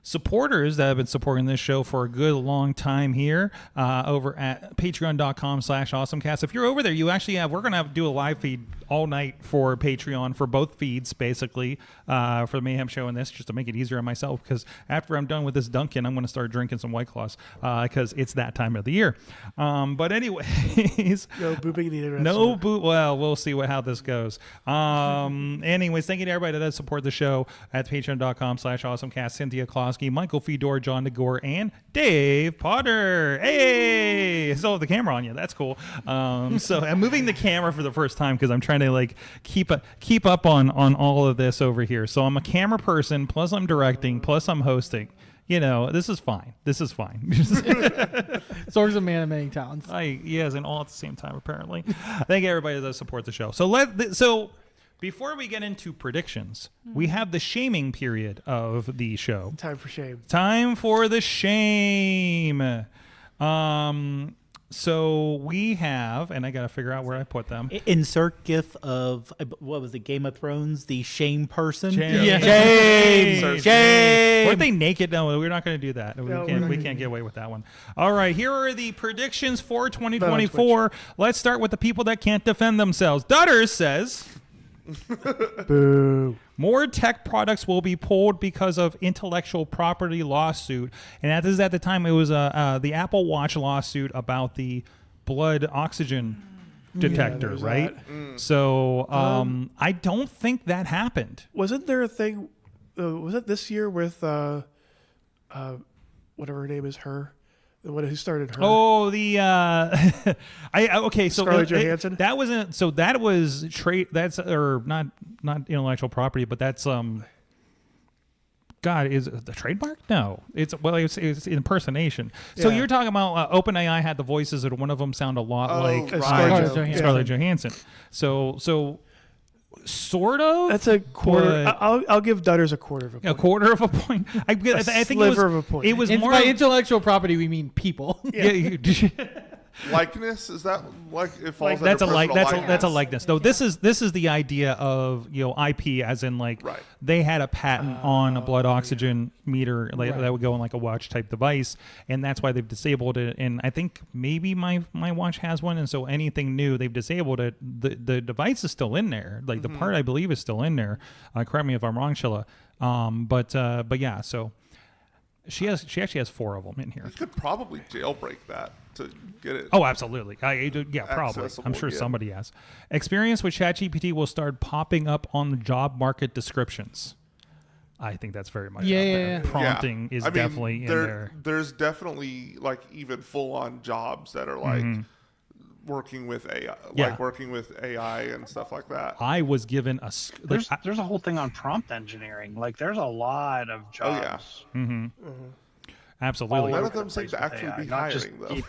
D: supporters that have been supporting this show for a good long time here over at patreon.com/awesomecast. If you're over there, you actually we're going to do a live feed all night for Patreon for both feeds, basically, for the Mayhem Show and this, just to make it easier on myself, because after I'm done with this Dunkin', I'm going to start drinking some White Claws because it's that time of the year. But anyways.
C: No booping needed.
D: Well, we'll see how this goes. Anyways, thank you to everybody that does support the show at patreon.com/awesomecast. Cynthia Claus Dabrowski, Michael Fedor, John DeGore, and Dave Potter. Hey, still have the camera on you. That's cool. So I'm moving the camera for the first time because I'm trying to like keep up on all of this over here. So I'm a camera person, plus I'm directing, plus I'm hosting. You know, this is fine.
H: Sorg's a man of many talents.
D: Yes, and all at the same time, apparently. Thank everybody that supports the show. So before we get into predictions, we have the shaming period of the show.
C: Time for shame.
D: Time for the shame. So we have, and I got to figure out where I put them.
F: Insert GIF of what was it? Game of Thrones, the shame person.
D: Shame.
F: Shame.
D: Weren't they naked? No, we're not going to do that.
C: No,
D: We can't get away with that one. All right, here are the predictions for 2024. Let's start with the people that can't defend themselves. Dutters says,
C: Boo.
D: more tech products will be pulled because of intellectual property lawsuit. And this is at the time it was the Apple Watch lawsuit about the blood oxygen detector,
C: there's
D: right?
C: that.
D: So I don't think that happened.
C: Wasn't there a thing? Was it this year with whatever her name is, her? The one who started her.
D: Oh, the okay. So
C: Scarlett Johansson?
D: that wasn't. So that was trade. That's or not intellectual property, but that's God, is it the trademark? No, it's impersonation. So
C: Yeah.
D: you're talking about OpenAI had the voices, and one of them sound a lot like
C: Scarlett
H: Johansson.
D: Scarlett Johansson. So sort of.
C: That's a quarter.
D: but-
C: I'll give Dutters a quarter of a point.
D: a quarter of a point. I think it was
C: sliver of a point.
D: It was
H: And
D: more
H: by
D: of-
H: intellectual property, we mean people.
D: yeah.
G: Likeness, is that like it falls
D: That's a
G: under
D: like
G: personal
D: that's a likeness. No, this is the idea of IP, as in like
G: Right.
D: they had a patent on a blood oxygen meter that would go in like a watch type device, and that's why they've disabled it. And I think maybe my watch has one, and so anything new they've disabled it. The device is still in there, like the part I believe is still in there. Correct me if I'm wrong, Sheila. But yeah, so she actually has 4 of them in here.
G: You could probably jailbreak that to get it.
D: Oh, absolutely. Yeah, probably.
G: Accessible
D: I'm sure
G: again.
D: somebody has. Experience with ChatGPT will start popping up on the job market descriptions. I think that's very much
H: Yeah,
D: out
H: yeah,
D: there.
H: yeah.
D: Prompting
G: Yeah.
D: is
G: I mean,
D: definitely in there.
G: There's definitely like even full-on jobs that are like working with AI,
D: Yeah.
G: working with AI and stuff like that.
D: I was given a
E: There's a whole thing on prompt engineering. Like there's a lot of
G: Oh, yeah.
E: jobs.
D: absolutely.
G: None
E: over
G: of them
E: the
G: seem
E: place
G: to
E: with
G: actually
E: AI,
G: be
E: not just
G: hiring though.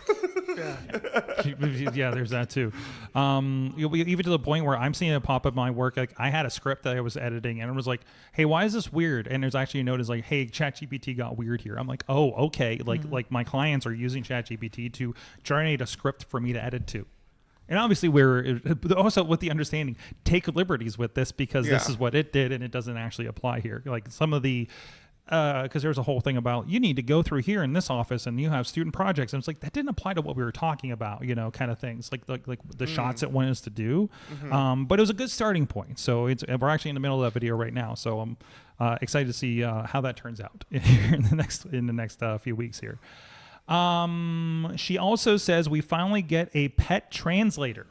D: Yeah, there's that too. Even to the point where I'm seeing it pop up in my work. Like I had a script that I was editing, and it was like, "Hey, why is this weird?" And there's actually a note is like, "Hey, ChatGPT got weird here." I'm like, "Oh, okay." Like my clients are using ChatGPT to generate a script for me to edit to. And obviously, we're also with the understanding, take liberties with this because this
G: Yeah.
D: is what it did, and it doesn't actually apply here. Like some of the, because there's a whole thing about you need to go through here in this office, and you have student projects, and it's like that didn't apply to what we were talking about, kind of things, like the shots it wanted us to do. But it was a good starting point. So we're actually in the middle of that video right now. So I'm excited to see how that turns out in the next few weeks here. She also says we finally get a pet translator.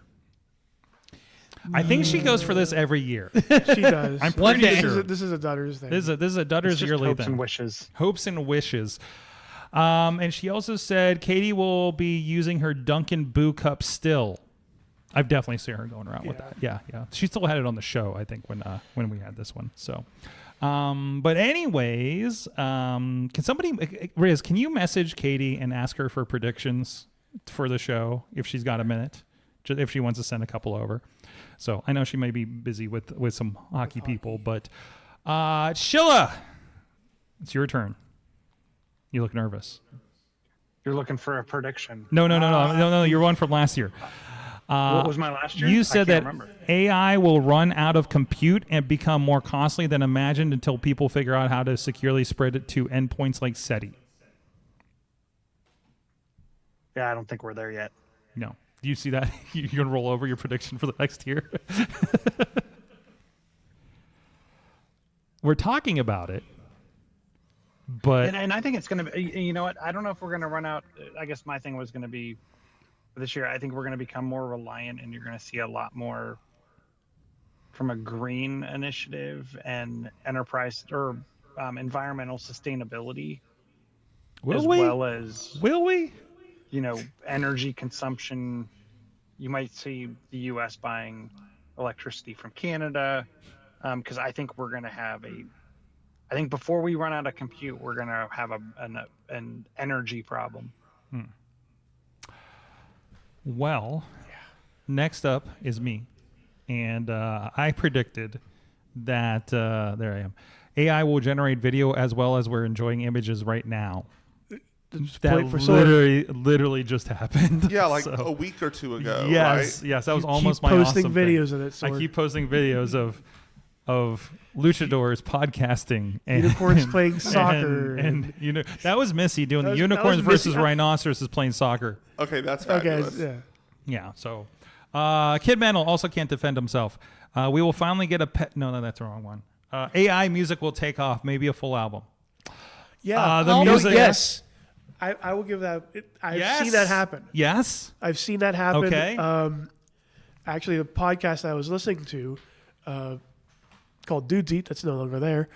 D: I think she goes for this every year.
C: She does.
D: I'm
H: One
D: pretty
H: day.
D: sure.
C: This is a Dutters thing.
D: This is a Dutters
E: It's just
D: yearly
E: hopes
D: thing.
E: and wishes.
D: Hopes and wishes. And she also said Katie will be using her Dunkin' Boo Cup still. I've definitely seen her going around with that. Yeah. She still had it on the show, I think, when we had this one. So, but anyways, can somebody, Riz, can you message Katie and ask her for predictions for the show if she's got a minute, just if she wants to send a couple over. So I know she may be busy with some hockey people, but Sheila, it's your turn. You look nervous.
E: You're looking for a prediction.
D: No. You're one from last year.
E: What was my last year?
D: You
E: I
D: said
E: can't
D: that
E: remember.
D: AI will run out of compute and become more costly than imagined until people figure out how to securely spread it to endpoints like SETI.
E: Yeah, I don't think we're there yet.
D: No. Do you see that? You're going to roll over your prediction for the next year? We're talking about it, but
E: And I think it's going to be, you know what? I don't know if we're going to run out. I guess my thing was going to be for this year. I think we're going to become more reliant and you're going to see a lot more from a green initiative and enterprise or environmental sustainability,
D: Will
E: as
D: we?
E: well as
D: Will we?
E: energy consumption. You might see the U.S. buying electricity from Canada, because I think we're going to have I think before we run out of compute, we're going to have an energy problem.
D: Well, next up is me. And I predicted that, there I am, AI will generate video as well as we're enjoying images right now. That
C: point for Sword.
D: literally just happened.
G: Yeah, like
D: So,
G: a week or two ago,
D: yes,
G: right?
D: yes, that was
C: You
D: almost
C: keep
D: my
C: posting
D: awesome
C: videos
D: thing.
C: of it. Sword.
D: I keep posting videos of luchadors podcasting and
C: Unicorns playing soccer.
D: and that was Missy doing
C: That
D: the
C: was
D: unicorns
C: Missy.
D: versus rhinoceroses playing soccer.
G: Okay, that's
C: Okay,
G: fabulous.
C: yeah.
D: Yeah, so Kid Mantle also can't defend himself. We will finally get a pet. No, that's the wrong one. AI music will take off, maybe a full album.
C: Yeah.
D: The music-
C: Yes. I will give that. I've
D: Yes.
C: seen that happen.
D: Yes.
C: I've seen that happen.
D: Okay.
C: Actually, the podcast I was listening to, called Dude's Eat, that's no longer there,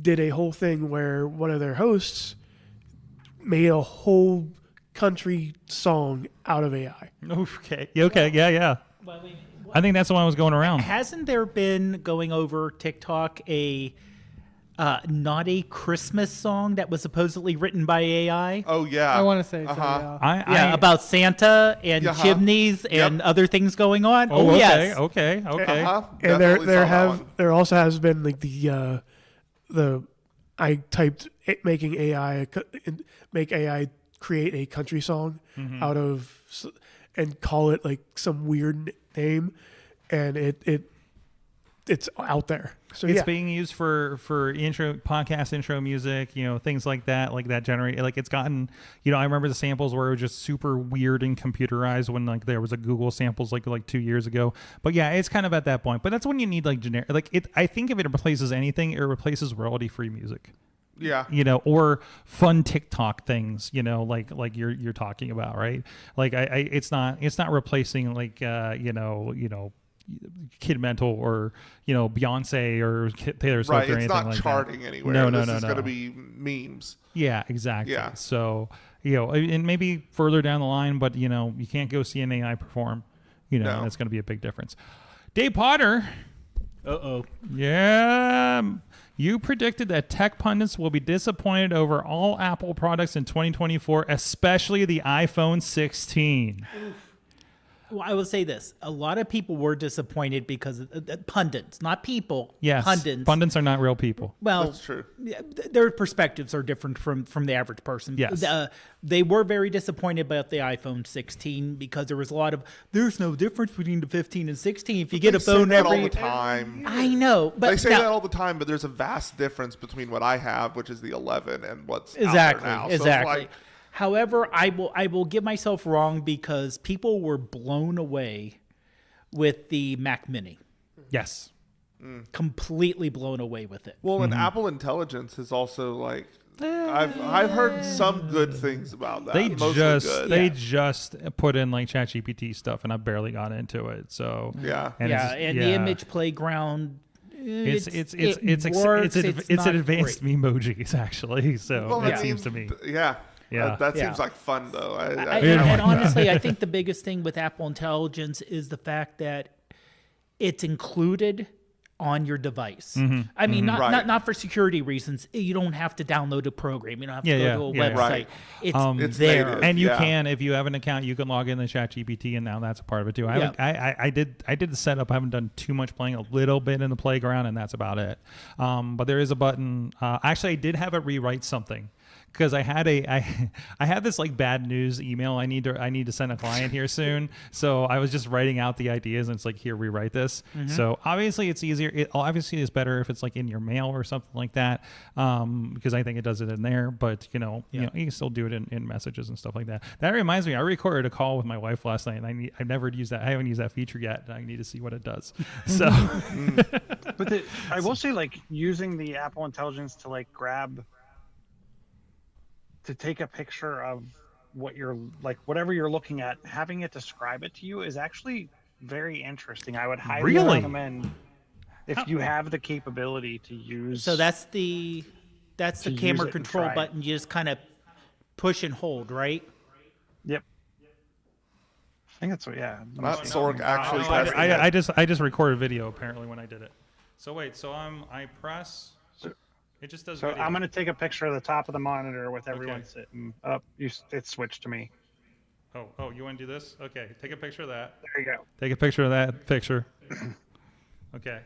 C: did a whole thing where one of their hosts made a whole country song out of AI.
D: Okay. Yeah.
F: Well, I mean,
D: I think that's the one that was going around.
F: hasn't there been going over TikTok a not a Christmas song that was supposedly written by AI?
G: Oh yeah.
H: I want to say so.
G: Uh-huh.
H: Yeah.
F: About Santa and
G: Uh-huh.
F: chimneys and
G: Yep.
F: other things going on.
D: Oh, okay.
F: Yes.
D: Okay.
G: Uh-huh.
C: And
G: Definitely saw that one.
C: there also has been like the I typed making AI make AI create a country song out of and call it like some weird name, and it's out there. So
D: It's
C: yeah,
D: being used for podcast intro music, things like that generate, like it's gotten, I remember the samples where it was just super weird and computerized when like there was a Google samples like 2 years ago. But yeah, it's kind of at that point. But that's when you need like generic, I think if it replaces anything, it replaces royalty free music.
G: Yeah.
D: Or fun TikTok things, like you're talking about, right? Like it's not replacing like Kid Mental or Beyonce or Taylor Swift
G: Right.
D: or
G: It's
D: anything
G: not
D: like
G: charting
D: that.
G: anywhere.
D: No,
G: This is
D: no.
G: going to be memes.
D: Yeah, exactly.
G: Yeah.
D: So and maybe further down the line, but you can't go see an AI perform.
G: No.
D: That's going to be a big difference. Dave Potter.
F: Uh-oh.
D: Yeah. You predicted that tech pundits will be disappointed over all Apple products in 2024, especially the iPhone 16.
F: Well, I will say this. A lot of people were disappointed because of pundits, not people.
D: Yes.
F: Pundits.
D: Pundits are not real people.
F: Well,
G: That's true.
F: yeah, their perspectives are different from the average person.
D: Yes.
F: They were very disappointed about the iPhone 16 because there was a lot of, there's no difference between the 15 and 16. If you get a
G: They say
F: phone
G: that all
F: every...
G: the time.
F: I know, but
G: They say
F: now-
G: that all the time, but there's a vast difference between what I have, which is the 11, and what's
F: Exactly,
G: out there now. So it's
F: exactly.
G: like,
F: However, I will give myself wrong because people were blown away with the Mac Mini.
D: Yes.
F: Completely blown away with it.
G: well, and Apple Intelligence is also like, I've heard some good things about that.
D: They
G: Mostly
D: just
G: good.
D: just put in like ChatGPT stuff, and I barely got into it. So
G: Yeah.
D: and
F: Yeah,
D: it's-
F: and the image playground.
D: It's
F: works,
D: it's
F: not
D: advanced
F: great.
D: emojis actually. So
G: Well,
D: it
G: I
D: seems to
G: mean,
D: me.
G: Yeah.
D: Yeah.
G: That
F: Yeah.
G: seems like fun, though. I
F: And
D: like
F: honestly, I think the biggest thing with Apple Intelligence is the fact that it's included on your device. I mean,
G: Right.
F: not for security reasons. You don't have to download a program. You don't have to
D: Yeah,
F: go to a
D: yeah, yeah.
F: website.
G: Right.
F: It's
G: It's
F: there.
G: native.
D: And you
G: Yeah.
D: can, if you have an account, you can log in to ChatGPT, and now that's a part of it too. I did the setup. I haven't done too much playing, a little bit in the playground, and that's about it. But there is a button. Actually, I did have it rewrite something. Because I had this like bad news email I need to send a client here soon, so I was just writing out the ideas and it's like, here, rewrite this. So obviously it's easier. It obviously is better if it's like in your mail or something like that, because I think it does it in there. But you can still do it in messages and stuff like that. That reminds me, I recorded a call with my wife last night, and I've never used that. I haven't used that feature yet, and I need to see what it does. So
E: But I will say, like, using the Apple Intelligence to like to take a picture of what you're like, whatever you're looking at, having it describe it to you is actually very interesting. I would highly
D: Really?
E: recommend. if you have the capability to use.
F: So that's the
E: To use
F: camera
E: it and
F: control
E: try it.
F: button. You just kind of push and hold, right?
E: Yep. I think that's what. Yeah.
G: Not Sorg actually
D: No,
G: testing it.
D: I just recorded video apparently when I did it. So wait, so I press. It just does.
E: So
D: video.
E: I'm gonna take a picture of the top of the monitor with everyone
D: Okay.
E: sitting up. It switched to me.
D: Oh, you want to do this? Okay, take a picture of that.
E: There you go.
D: Take a picture of that picture. Okay.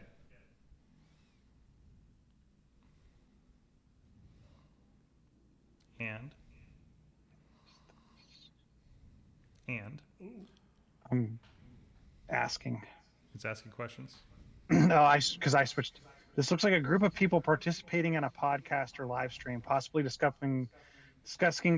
D: And
E: I'm asking.
D: it's asking questions.
E: No, because I switched. This looks like a group of people participating in a podcast or live stream, possibly discussing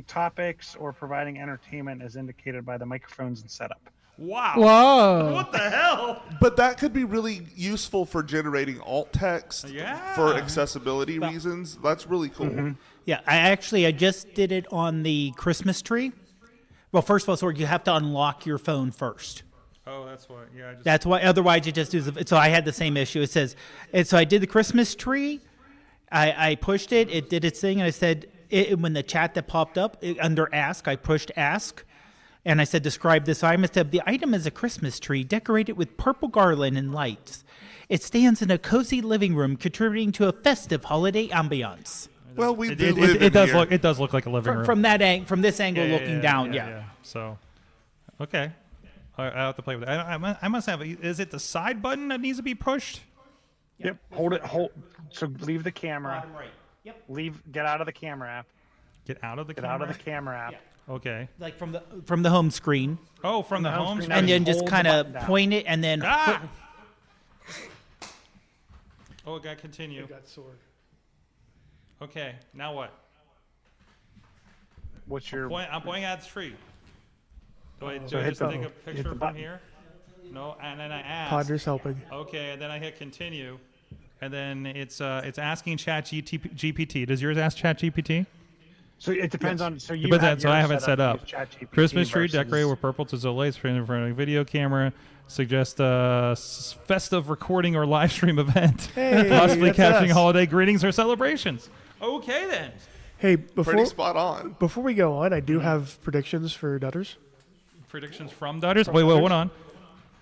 E: topics or providing entertainment as indicated by the microphones and setup.
D: Wow.
H: Whoa.
D: What the hell?
G: But that could be really useful for generating alt text
D: Yeah.
G: for accessibility reasons. That's really cool.
F: Yeah, I just did it on the Christmas tree. Well, first of all, Sorg, you have to unlock your phone first.
D: Oh, that's why. Yeah, I just.
F: That's why. Otherwise, it just does. So I had the same issue. It says, and so I did the Christmas tree. I pushed it. It did its thing, and I said when the chat that popped up under ask, I pushed ask, and I said describe this item. I said the item is a Christmas tree decorated with purple garland and lights. It stands in a cozy living room, contributing to a festive holiday ambiance.
G: Well, we
D: It,
G: do
D: it,
G: live
D: it,
G: in
D: does
G: here.
D: look. It does look like a living room.
F: From this angle, looking down, yeah.
D: So, okay. I have to play with it. I must have. Is it the side button that needs to be pushed?
E: Yep. Hold it. So leave the camera.
F: Bottom right. Yep.
E: Get out of the camera app.
D: Get out of the
E: Get
D: camera.
E: out of the camera app.
D: Okay.
F: Like from the home screen,
D: Oh, from the home
E: home screen.
D: screen.
F: and then just
E: hold the
F: kind of
E: button down.
F: point it, and then
D: Ah! Oh, gotta continue.
C: Got Sorg.
D: Okay. Now what?
E: What's your?
D: I'm pointing at the tree. Do I
E: So hit
D: just
E: the-
D: take a
E: hit
D: picture
E: the
D: from
E: button.
D: here? No, and then I ask.
C: Podner's helping.
D: Okay, and then I hit continue, and then it's asking ChatGPT. Does yours ask ChatGPT?
E: So it depends on. So you.
D: But
E: have
D: so I
E: yours
D: have it set up.
E: to use ChatGPT
D: Christmas tree
E: versus-
D: decorated with purple to lights for a video camera. Suggest a festive recording or live stream event,
C: Hey,
D: possibly
C: that's
D: capturing
C: us.
D: holiday greetings or celebrations. Okay then.
C: Hey,
G: Pretty spot on.
C: before we go on, I do have predictions for Dutters.
D: Predictions from Dutters. Wait, hold on.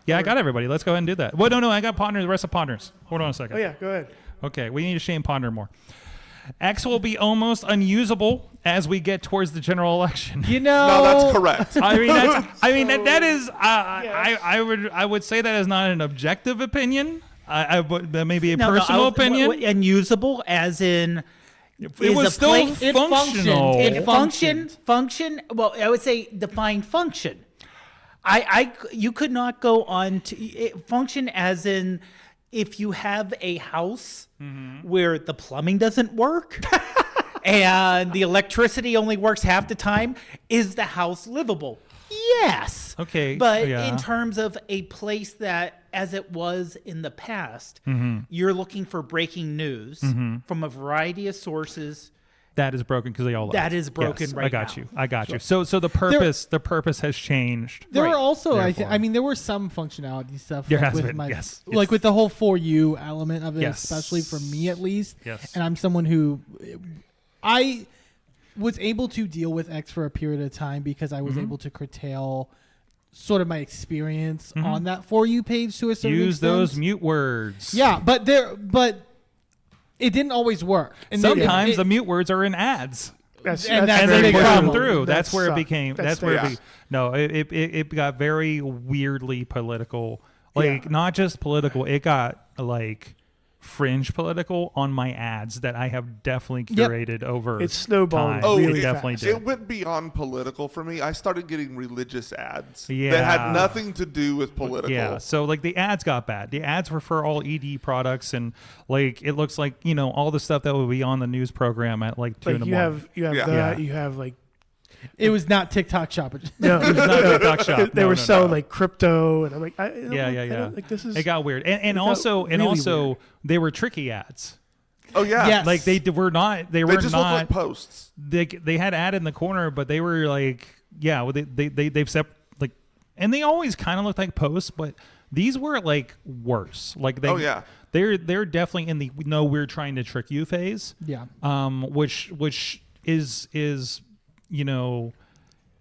D: Yeah, I got everybody. Let's go ahead and do that. Well, no, I got Ponder. The rest of Ponders. Hold on a second.
C: Oh yeah, go ahead.
D: Okay, we need to shame Ponder more. X will be almost unusable as we get towards the general election.
H: You know,
G: No, that's correct.
D: I mean that is I would say that is not an objective opinion. That may be a personal opinion.
F: and usable as in
D: It
F: is
D: was
F: a
D: still
F: place-
H: it
D: functional.
H: functioned.
F: it function. Well, I would say define function. You could not go on to function as in if you have a house where the plumbing doesn't work and the electricity only works half the time, is the house livable? Yes.
D: Okay,
F: But
D: yeah.
F: in terms of a place that, as it was in the past, you're looking for breaking news from a variety of sources.
D: That is broken because they all left.
F: That is broken
D: Yes,
F: right
D: I got
F: now.
D: you. I got you. So the purpose has changed.
H: there
F: Right.
H: were also,
D: Therefore.
H: I mean, there were some functionality stuff.
D: There
H: like
D: has
H: with
D: been, yes.
H: Like with the whole For You element of it,
D: Yes.
H: especially for me at least.
D: Yes.
H: And I'm someone who, I was able to deal with X for a period of time because I was able to curtail sort of my experience on that For You page to a certain
D: Use
H: extent.
D: those mute words.
H: Yeah, but it didn't always work. And
D: Sometimes
H: it-
D: the mute words are in ads.
C: That's,
H: And
C: that's
H: that's
D: And
H: a
C: very
D: they
H: big
D: push
C: bad.
D: them
H: problem.
D: through.
C: That
D: That's where it
C: sucked.
D: became. That's
C: very
D: where
G: bad.
D: it got very weirdly political. Like not just political. It got like fringe political on my ads that I have definitely
H: Yep.
D: curated over.
C: It's snowballing
D: time.
C: really
D: it definitely
C: fast.
D: did.
G: It went beyond political for me. I started getting religious ads that
D: Yeah.
G: had nothing to do with political.
D: Yeah, so like the ads got bad. The ads were for all ED products, and like it looks like all the stuff that would be on the news program at like 2 in
C: Like
D: the
C: you
D: morning.
C: have
G: Yeah.
C: that.
D: Yeah.
C: You have like
H: it was not TikTok shop.
C: no,
D: It's not a TikTok shop.
C: they
D: No,
C: were
D: no,
C: selling
D: no.
C: like crypto, and I'm like,
D: Yeah.
C: Like this is
D: It got weird, and
C: got
D: also
C: really weird.
D: they were tricky ads.
G: Oh yeah.
H: Yes.
D: Like they were not. They
G: They
D: were
G: just look
D: not.
G: like posts.
D: They had ad in the corner, but they were like, yeah, well, they've set like, and they always kind of looked like posts, but These were like worse. Like they,
G: Oh, yeah.
D: they're definitely in the no, we're trying to trick you phase.
H: Yeah.
D: Which is you know.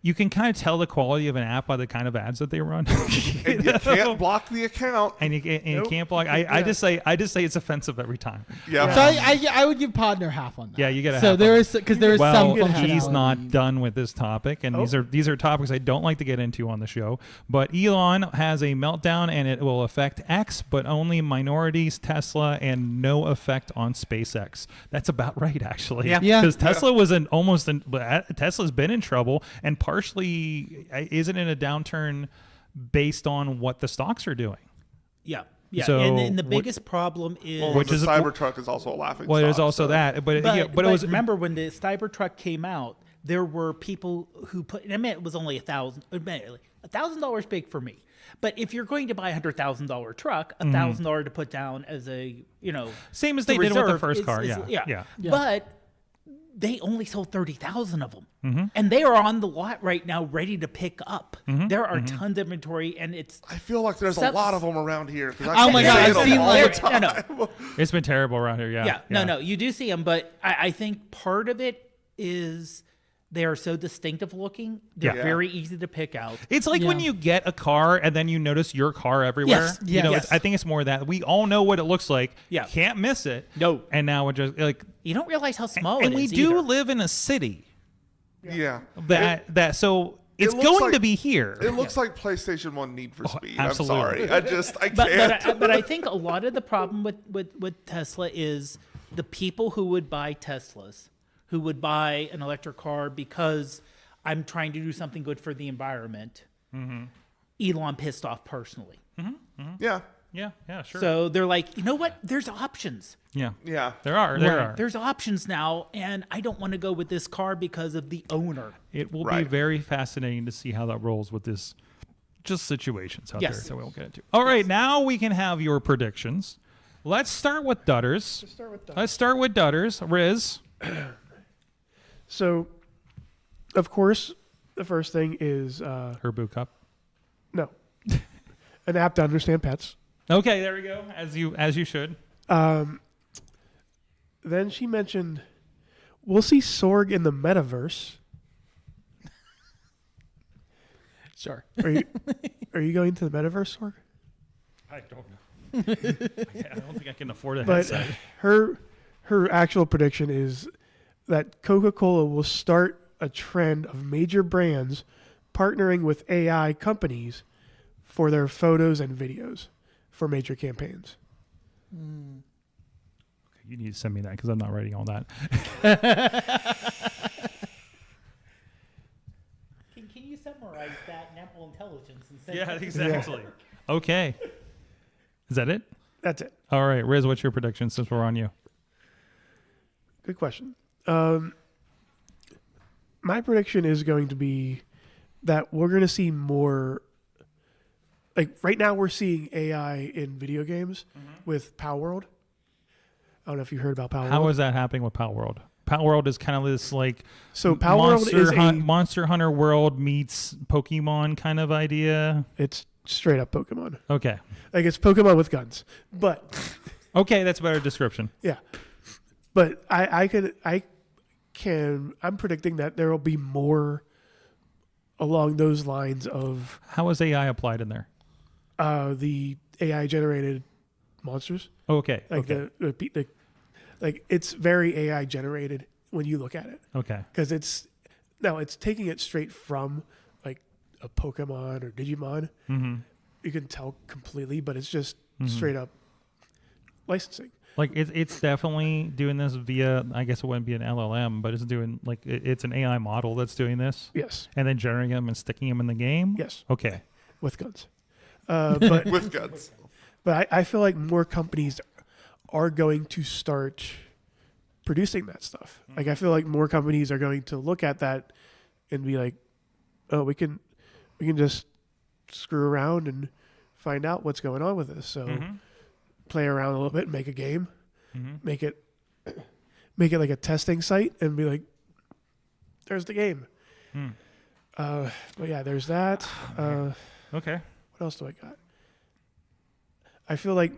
D: You can kind of tell the quality of an app by the kind of ads that they run.
G: And you can't block the account.
D: And you
C: Nope.
D: can't block. I just say it's offensive every time.
G: Yeah.
H: So I would give Podner half on that.
D: Yeah, you get a
H: So
D: half
H: there
D: on
H: is because there is some
D: Well,
H: functionality.
D: he's not done with this topic, and these are topics I don't like to get into on the show. But Elon has a meltdown, and it will affect X, but only minorities, Tesla, and no effect on SpaceX. That's about right, actually.
F: Yeah.
H: Yeah.
D: Because Tesla was Tesla's been in trouble, and partially isn't in a downturn based on what the stocks are doing.
F: Yeah. Yeah.
D: So
F: and the
D: what-
F: biggest problem is.
G: Well,
D: Which
G: the
D: is-
G: Cybertruck is also a laughing
D: Well, there's
G: stock,
D: also
G: so-
D: that, but
F: But,
D: yeah, but it was
F: remember when the Cybertruck came out, there were people who put. And I mean, it was only $1,000 big for me. But if you're going to buy $100,000 truck, $1,000 to put down as a
D: same as
F: the
D: they did with the
F: reserve
D: first
F: is-
D: car.
F: is-
D: Yeah.
F: But they only sold 30,000 of them, and they are on the lot right now, ready to pick up. There are tons of inventory, and it's.
G: I feel like there's a
F: Sub-
G: lot of them around here.
H: Oh my God, I've seen, like-
F: No.
D: It's been terrible around here. Yeah.
F: No, you do see them, but I think part of it is they are so distinctive looking. They're
G: Yeah.
F: very easy to pick out.
D: It's like when
H: Yeah.
D: you get a car and then you notice your car everywhere.
F: Yes,
D: You know,
F: yes.
D: I think it's more that we all know what it looks like.
F: Yeah.
D: Can't miss it.
F: No.
D: And now we're just like,
F: You don't realize how small
D: and
F: it
D: we
F: is
D: do
F: either.
D: live in a city
G: Yeah.
D: that so it's
G: looks
D: going
G: like-
D: to be here.
G: It looks like PlayStation 1 Need for Speed.
D: absolutely.
G: I'm sorry. I can't.
F: But I think a lot of the problem with Tesla is the people who would buy Teslas, who would buy an electric car because I'm trying to do something good for the environment. Elon pissed off personally.
G: Yeah.
D: yeah, sure.
F: So they're like, you know what? There's options.
D: yeah.
G: Yeah.
D: There are.
F: There's options now, and I don't want to go with this car because of the owner.
D: It will be
G: Right.
D: very fascinating to see how that rolls with this just situations out
F: Yes.
D: there. So we won't get into. All right, now we can have your predictions. Let's start with Dutters. Let's start with Dutters. Riz.
C: So, of course, the first thing is
D: Her boot cup.
C: no, an app to understand pets.
D: Okay, there we go. As you should.
C: Then she mentioned we'll see Sorg in the metaverse.
H: Sure.
C: Are you going to the metaverse, Sorg?
D: I don't know. I don't think I can afford a
C: But
D: headset.
C: her actual prediction is that Coca-Cola will start a trend of major brands partnering with AI companies for their photos and videos for major campaigns.
D: You need to send me that because I'm not writing all that.
F: Can you summarize that in Apple Intelligence? And send
D: Yeah,
F: it to
D: exactly. Okay. Is that it?
C: That's it.
D: All right, Riz, what's your prediction since we're on you?
C: Good question. My prediction is going to be that we're going to see more. Like right now, we're seeing AI in video games with Power World. I don't know if you heard about Power
D: How
C: World.
D: is that happening with Power World? Power World is kind of this like
C: So Power World is
D: Monster Hunter World meets Pokemon kind of idea.
C: it's straight up Pokemon.
D: Okay.
C: Like it's Pokemon with guns. But
D: Okay, that's a better description.
C: yeah. But I'm predicting that there will be more along those lines of
D: How is AI applied in there?
C: the AI generated monsters.
D: Okay.
C: Like
D: okay.
C: the like it's very AI generated when you look at it
D: Okay.
C: because it's taking it straight from like a Pokemon or Digimon.
D: Mm-hmm.
C: You can tell completely, but it's just straight up licensing.
D: Like it's definitely doing this via, I guess it wouldn't be an LLM, but it's doing like it's an AI model that's doing this
C: Yes,
D: and then generating them and sticking them in the game.
C: yes,
D: Okay.
C: with guns. But
G: With guns.
C: but I feel like more companies are going to start producing that stuff. Like I feel like more companies are going to look at that and be like, oh, we can just screw around and find out what's going on with this. So play around a little bit, make a game, make it like a testing site, and be like, there's the game. But yeah, there's that.
D: Okay.
C: What else do I got? I feel like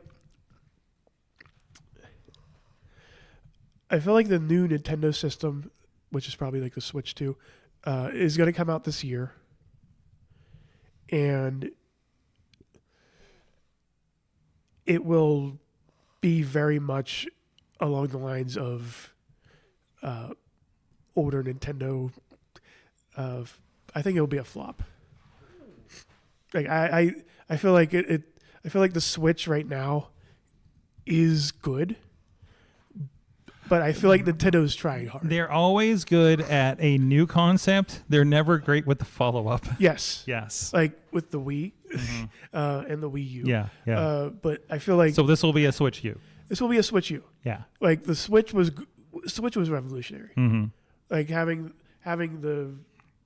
C: the new Nintendo system, which is probably like the Switch 2, is going to come out this year. And it will be very much along the lines of older Nintendo. I think it'll be a flop. Like I feel like I feel like the Switch right now is good, but I feel like Nintendo's trying hard.
D: They're always good at a new concept. They're never great with the follow-up.
C: Yes.
D: Yes.
C: Like with the Wii and the Wii U.
D: Yeah.
C: But I feel like
D: So this will be a Switch U.
C: this will be a Switch U.
D: Yeah.
C: Like the Switch was revolutionary.
D: Mm-hmm.
C: Like having the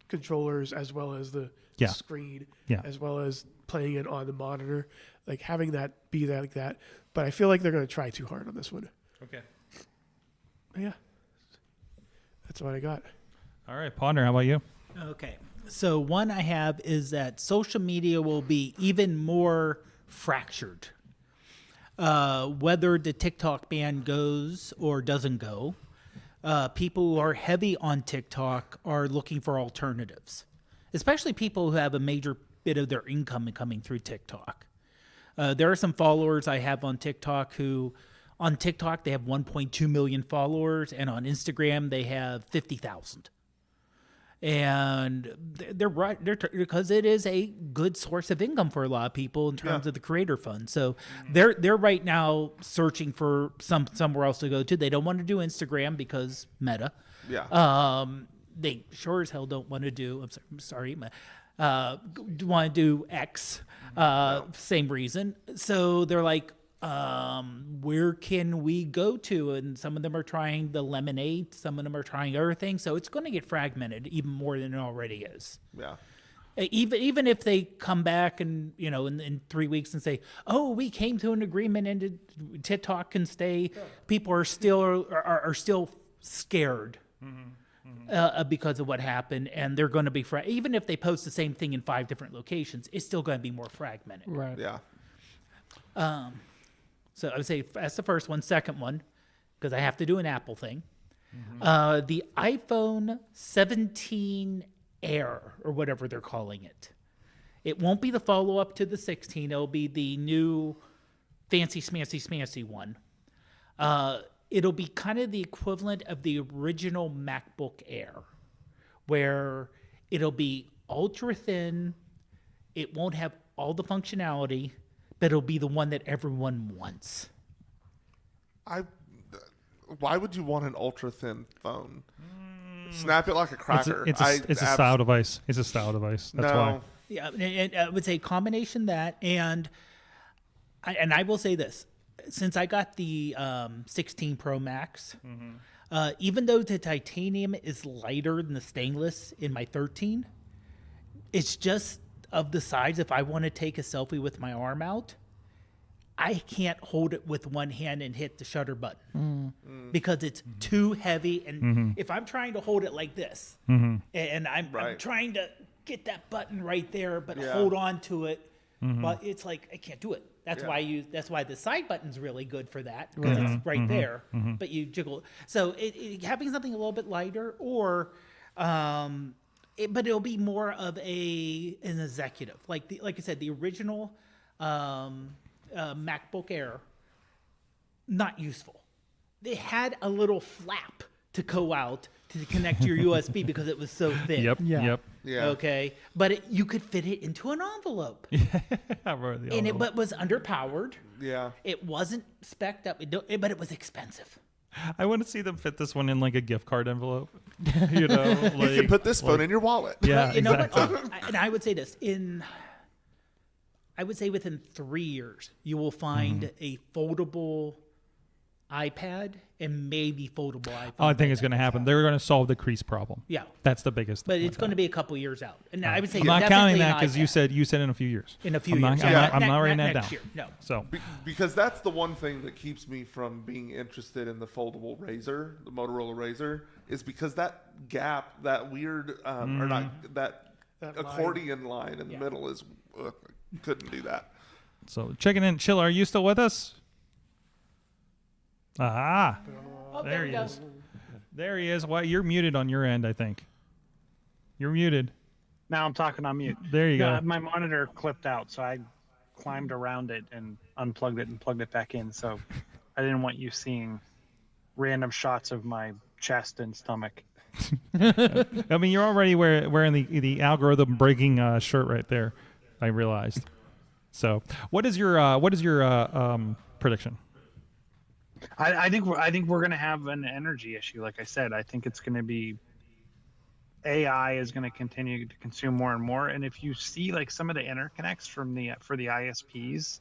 C: controllers as well as the
D: Yeah.
C: screen,
D: Yeah.
C: as well as playing it on the monitor, like having that be that like that. But I feel like they're going to try too hard on this one.
D: Okay.
C: Yeah, that's what I got.
D: All right, Ponder, how about you?
F: Okay. So one I have is that social media will be even more fractured. Whether the TikTok ban goes or doesn't go, people who are heavy on TikTok are looking for alternatives, especially people who have a major bit of their income coming through TikTok. There are some followers I have on TikTok who, on TikTok, they have 1.2 million followers, and on Instagram, they have 50,000. And they're right, because it is a good source of income for a lot of people in terms of the creator fund. So they're right now searching for somewhere else to go to. They don't want to do Instagram because Meta.
G: Yeah.
F: They sure as hell don't want to do. I'm sorry. Want to do X. Same reason. So they're like, where can we go to? And some of them are trying the lemonade. Some of them are trying other things. So it's going to get fragmented even more than it already is.
G: Yeah.
F: Even if they come back and, in 3 weeks and say, oh, we came to an agreement and TikTok can stay, people are still scared. Because of what happened, and they're going to be even if they post the same thing in 5 different locations, it's still going to be more fragmented.
H: Right.
G: Yeah.
F: So I would say that's the first one. Second one, because I have to do an Apple thing. The iPhone 17 Air, or whatever they're calling it. It won't be the follow-up to the 16. It'll be the new fancy, smancy one. It'll be kind of the equivalent of the original MacBook Air, where it'll be ultra thin. It won't have all the functionality, but it'll be the one that everyone wants.
G: Why would you want an ultra thin phone? Snap it like a cracker.
D: It's a style device. It's a style device. That's why.
F: Yeah, and I would say combination that, and I will say this. Since I got the 16 Pro Max, even though the titanium is lighter than the stainless in my 13, it's just of the size. If I want to take a selfie with my arm out, I can't hold it with one hand and hit the shutter button because it's too heavy. And if I'm trying to hold it like this, and I'm trying to get that button right there, but hold on to it, but it's like I can't do it. That's why the side button's really good for that, because it's right there, but you jiggle. So having something a little bit lighter, or but it'll be more of an executive, like I said, the original MacBook Air, not useful. They had a little flap to go out to connect your USB because it was so thin.
D: Yep.
H: Yeah.
D: Yep.
G: Yeah.
F: Okay, but you could fit it into an envelope. And it was underpowered.
G: Yeah.
F: It wasn't spec'd up, but it was expensive.
D: I want to see them fit this one in like a gift card envelope. Like,
G: You can put this phone in your wallet.
D: Yeah,
F: You know
D: exactly.
F: what? And I would say this I would say within 3 years, you will find a foldable iPad and maybe foldable iPhone.
D: I think it's going to happen. They're going to solve the crease problem.
F: Yeah.
D: That's the biggest.
F: But
D: thing
F: it's going to be a couple years out. And I would say
D: I'm not
F: definitely
D: counting
F: an
D: that because
F: iPad.
D: you said in a few years.
F: In a few
D: I'm
F: years.
D: Not, I'm not writing that
F: next
D: down.
F: Year. No.
D: So
G: Because that's the one thing that keeps me from being interested in the foldable Razr, the Motorola Razr, is because that gap, that weird, or not, that
C: That
G: accordion line in the middle is, couldn't do that.
D: So checking in. Chiller, are you still with us? Ah, there he is. There he is. Well, you're muted on your end, I think. You're muted.
E: Now I'm talking on mute.
D: There you go.
E: My monitor clipped out, so I climbed around it and unplugged it and plugged it back in. So I didn't want you seeing random shots of my chest and stomach.
D: I mean, you're already wearing the algorithm breaking shirt right there. I realized. So, what is your prediction?
E: I think we're going to have an energy issue. Like I said, I think it's going to be AI is going to continue to consume more and more. And if you see like some of the interconnects for the ISPs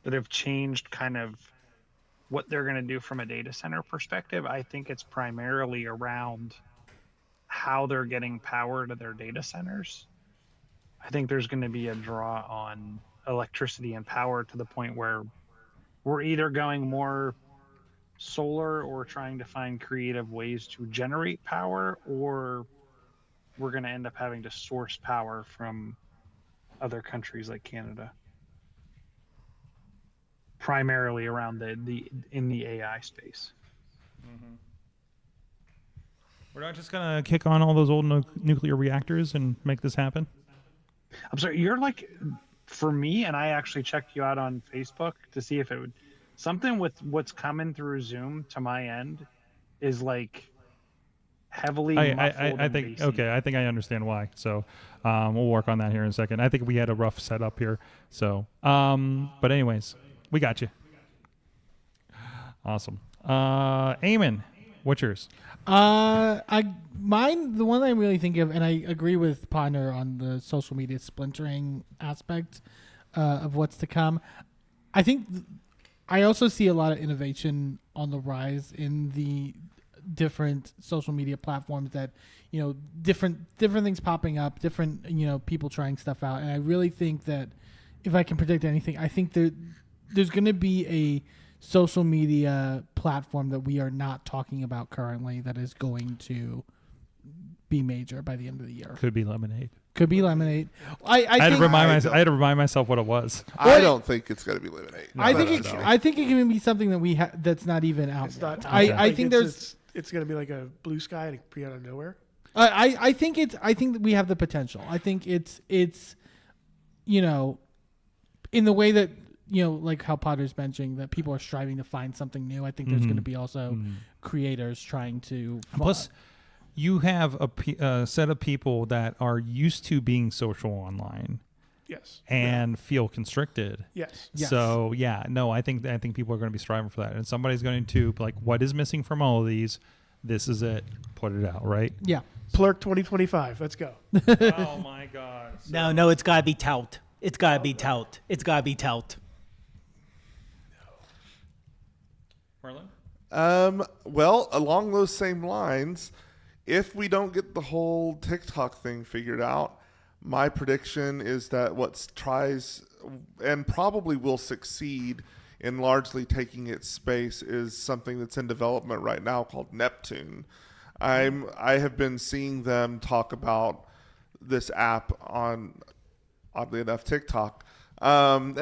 E: that have changed kind of what they're going to do from a data center perspective, I think it's primarily around how they're getting power to their data centers. I think there's going to be a draw on electricity and power to the point where we're either going more solar or trying to find creative ways to generate power, or we're going to end up having to source power from other countries like Canada, primarily around in the AI space.
D: Mm-hmm. We're not just going to kick on all those old nuclear reactors and make this happen?
E: I'm sorry, you're like, for me, and I actually checked you out on Facebook to see if it would, something with what's coming through Zoom to my end is like heavily muffled.
D: I think
E: bassy.
D: Okay, I think I understand why. So we'll work on that here in a second. I think we had a rough setup here. So but anyways, we got you. Awesome. Eamon, what's yours?
H: The one I really think of, and I agree with Ponder on the social media splintering aspect of what's to come. I think I also see a lot of innovation on the rise in the different social media platforms that, different things popping up, different, people trying stuff out. And I really think that if I can predict anything, I think there's going to be a social media platform that we are not talking about currently that is going to be major by the end of the year.
D: Could be Lemonade.
H: I
D: had to remind myself what it was.
G: I don't think it's going to be Lemonade.
H: I think it can be something that we that's not even out.
C: It's not.
H: I think
C: it's going to be like a blue sky and it be out of nowhere.
H: I think that we have the potential. I think it's in the way that, like how Potter's mentioning that people are striving to find something new. I think there's going to be also creators trying to.
D: Plus, you have a set of people that are used to being social online.
C: Yes.
D: And feel constricted.
C: Yes.
D: So I think people are going to be striving for that, and somebody's going to like, what is missing from all of these? This is it. Put it out, right?
H: Yeah.
C: Plurk 2025. Let's go.
D: Oh my God. So,
F: No, it's gotta be tout. It's gotta be tout.
D: Marlon?
G: Well, along those same lines, if we don't get the whole TikTok thing figured out, my prediction is that what tries and probably will succeed in largely taking its space is something that's in development right now called Neptune. I have been seeing them talk about this app on, oddly enough, TikTok. And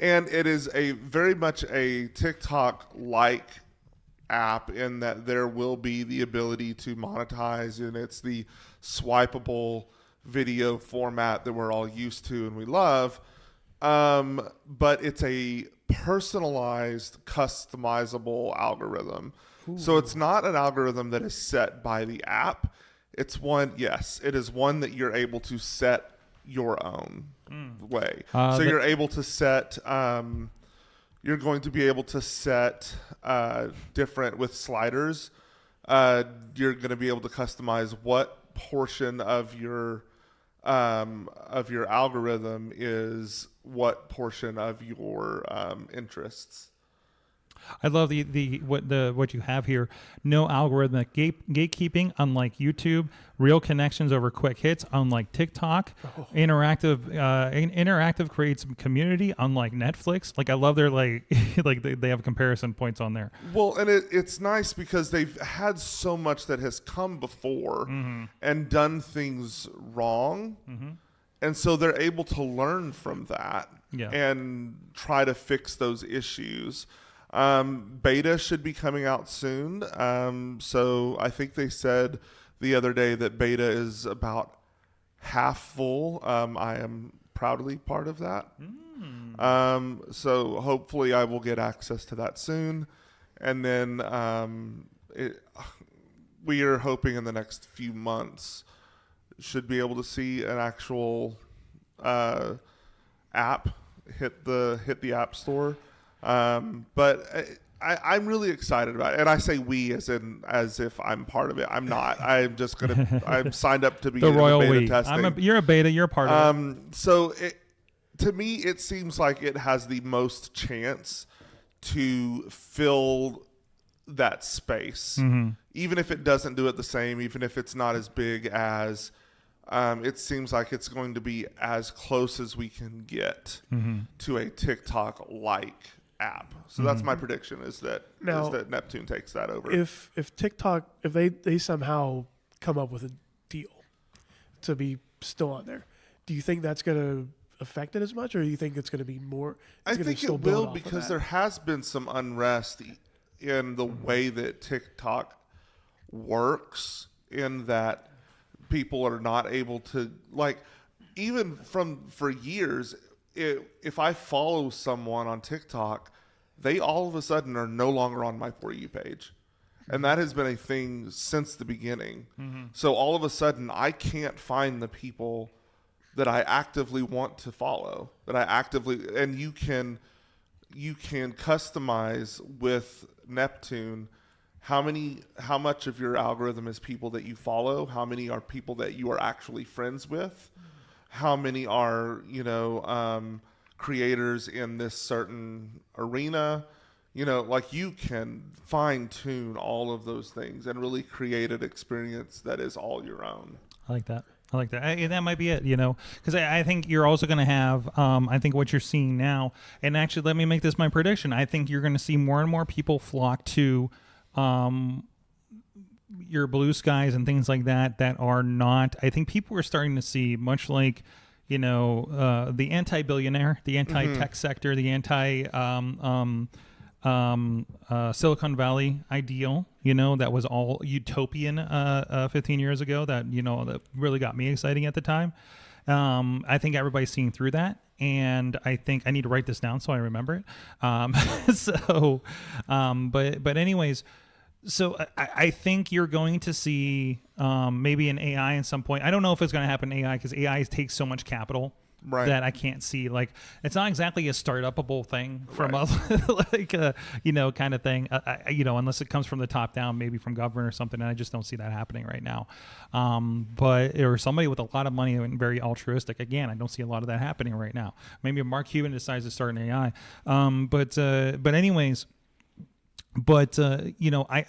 G: it is very much a TikTok-like app in that there will be the ability to monetize, and it's the swipeable video format that we're all used to and we love. But it's a personalized, customizable algorithm. Ooh. So it's not an algorithm that is set by the app. It is one that you're able to set your own way. You're able to set, you're going to be able to set different with sliders. You're going to be able to customize what portion of your algorithm is what portion of your interests.
D: I love what you have here. No algorithmic gatekeeping, unlike YouTube. Real connections over quick hits, unlike TikTok. Oh. Interactive creates community, unlike Netflix. Like, I love their like they have comparison points on there.
G: Well, and it's nice because they've had so much that has come before and done things wrong, and so they're able to learn from that. and try to fix those issues. Beta should be coming out soon. So I think they said the other day that beta is about half full. I am proudly part of that. So hopefully I will get access to that soon. And then we are hoping in the next few months should be able to see an actual app hit the App Store. But I'm really excited about it. And I say we as if I'm part of it. I'm not. I'm just I'm signed up to be
D: The
G: in
D: royal
G: the beta
D: we.
G: testing.
D: You're a beta. You're a part of it.
G: So to me, it seems like it has the most chance to fill that space, even if it doesn't do it the same, even if it's not as big as. It seems like it's going to be as close as we can get to a TikTok-like app. So that's my prediction: is that Neptune takes that over.
C: If TikTok, if they somehow come up with a deal to be still on there, do you think that's going to affect it as much, or do you think it's going to be more?
G: I think it will, because there has been some unrest in the way that TikTok works, in that people are not able to, like, even for years, if I follow someone on TikTok, they all of a sudden are no longer on my For You page. And that has been a thing since the beginning. So all of a sudden, I can't find the people that I actively want to follow, and you can customize with Neptune how much of your algorithm is people that you follow, how many are people that you are actually friends with, how many are, creators in this certain arena. Like, you can fine tune all of those things and really create an experience that is all your own.
D: I like that. And that might be it, because I think you're also going to have, I think what you're seeing now, and actually let me make this my prediction. I think you're going to see more and more people flock to your Blue Skies and things like that are not, I think people are starting to see, much like, the anti-billionaire, the anti-tech sector, the Silicon Valley ideal, that was all utopian 15 years ago, that really got me exciting at the time. I think everybody's seeing through that, and I think I need to write this down so I remember it. But anyways, so I think you're going to see maybe an AI at some point. I don't know if it's going to happen in AI, because AI takes so much capital. Right. That I can't see. Like, it's not exactly a startupable thing from a kind of thing. Unless it comes from the top down, maybe from government or something. And I just don't see that happening right now. Or somebody with a lot of money and very altruistic. Again, I don't see a lot of that happening right now. Maybe if Mark Cuban decides to start an AI.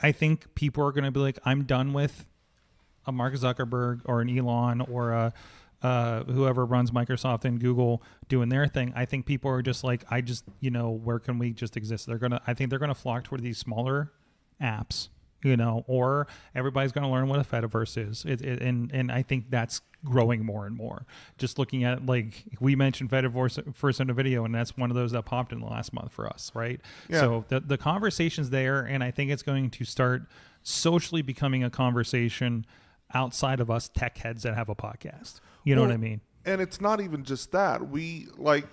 D: I think people are going to be like, I'm done with a Mark Zuckerberg or an Elon or a whoever runs Microsoft and Google doing their thing. I think people are just like, where can we just exist? I think they're gonna flock toward these smaller apps, or everybody's gonna learn what a Fediverse is. And I think that's growing more and more. Just looking at, like, we mentioned Fediverse first in a video, and that's one of those that popped in the last month for us, right? Yeah. So the conversation's there, and I think it's going to start socially becoming a conversation outside of us tech heads that have a podcast. You know what I mean?
G: And it's not even just that. We, like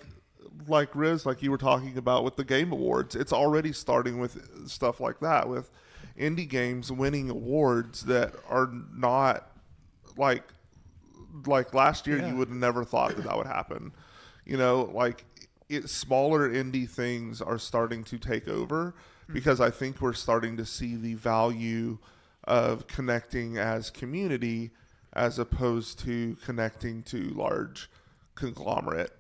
G: Riz, like you were talking about with the Game Awards, it's already starting with stuff like that, with indie games winning awards that are not like last year. You would have never thought that would happen. Smaller indie things are starting to take over, because I think we're starting to see the value of connecting as community, as opposed to connecting to large conglomerate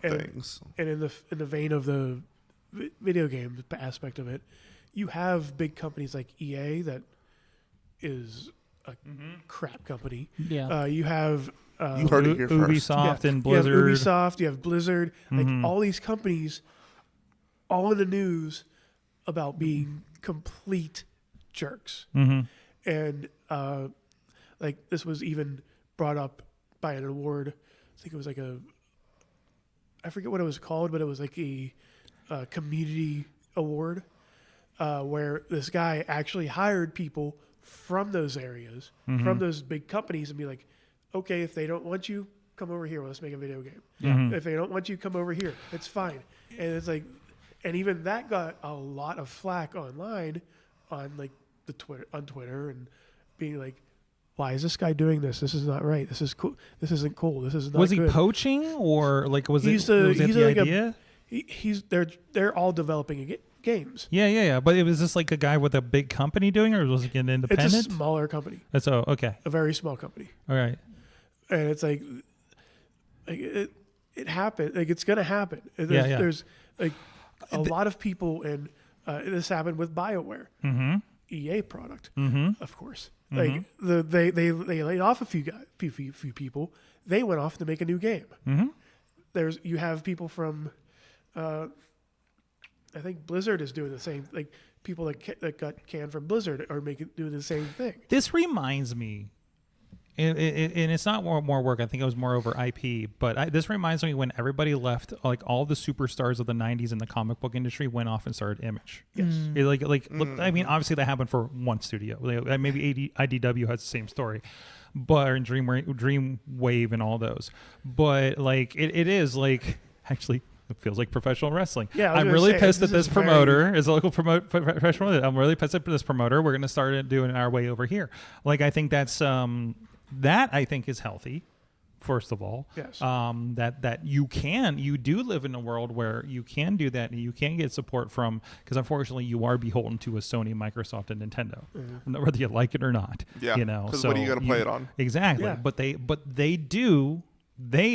G: things. And in the vein of the video game aspect of it, you have big companies like EA that is a crap company. Yeah. You have you heard it here
D: Ubisoft and Blizzard.
C: You have Ubisoft, you have Blizzard, like all these companies, all in the news about being complete jerks. And this was even brought up by an award. I think it was like I forget what it was called, but it was like a community award where this guy actually hired people from those areas, from those big companies, and be like, okay, if they don't want you, come over here. Let's make a video game. If they don't want you, come over here. It's fine. And it's like, and even that got a lot of flack online on like on Twitter and being like, why is this guy doing this? This is not right. This is cool. This isn't cool. This is not. Was he
D: poaching or like was
C: he's
D: it the
C: like
D: idea?
C: They're all developing games.
D: Yeah. But it was just like a guy with a big company doing, or was it an independent?
C: It's a smaller company.
D: That's okay.
C: A very small company.
D: All right.
C: And it's like it happened. Like it's gonna happen. There's like a lot of people, and this happened with BioWare, EA product, of course. Like they laid off a few people. They went off to make a new game. You have people from, I think Blizzard is doing the same. Like people that got canned from Blizzard are doing the same thing.
D: This reminds me, and it's not more work. I think it was more over IP. But this reminds me when everybody left, like all the superstars of the '90s in the comic book industry went off and started Image.
C: Yes.
D: Look, I mean, obviously that happened for one studio. Maybe IDW has the same story, but or Dreamwave and all those. But like it is like actually. It feels like professional wrestling.
C: Yeah,
D: I'm really pissed at this promoter. Is a local professional. I'm really pissed at this promoter. We're going to start doing it our way over here. Like I think that's that I think is healthy. First of all,
C: yes.
D: That you do live in a world where you can do that and you can get support from, because unfortunately you are beholden to a Sony, Microsoft, and Nintendo, whether you like it or not.
G: Yeah,
D: you know.
G: Because
D: So
G: what are you going to play it on?
D: Exactly.
C: Yeah.
D: But they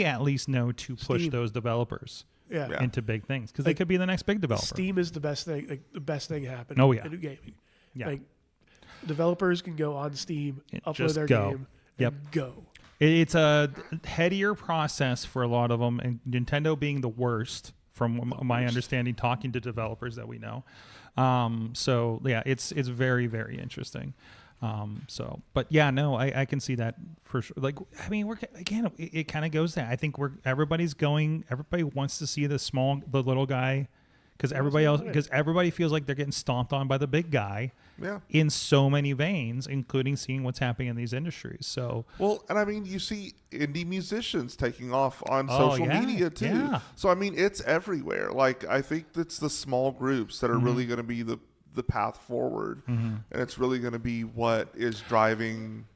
D: at least know to push
C: Steam.
D: those developers.
C: Yeah.
D: Into big things, because they could be the next big developer.
C: Steam is the best thing. Like the best thing happening.
D: Oh, yeah.
C: In gaming.
D: Yeah.
C: Like developers can go on Steam, upload
D: just
C: their
D: go.
C: game,
D: Yep.
C: and go.
D: It's a headier process for a lot of them, and Nintendo being the worst, from my understanding, talking to developers that we know. So yeah, it's very, very interesting. But yeah, no, I can see that for sure. Like, I mean, it kind of goes there. I think everybody wants to see the little guy, because everybody feels like they're getting stomped on by the big guy.
G: Yeah.
D: In so many veins, including seeing what's happening in these industries. So
G: well, and I mean, you see indie musicians taking off on social media too.
D: Yeah.
G: So I mean, it's everywhere. Like I think it's the small groups that are really going to be the path forward, and it's really going to be what is driving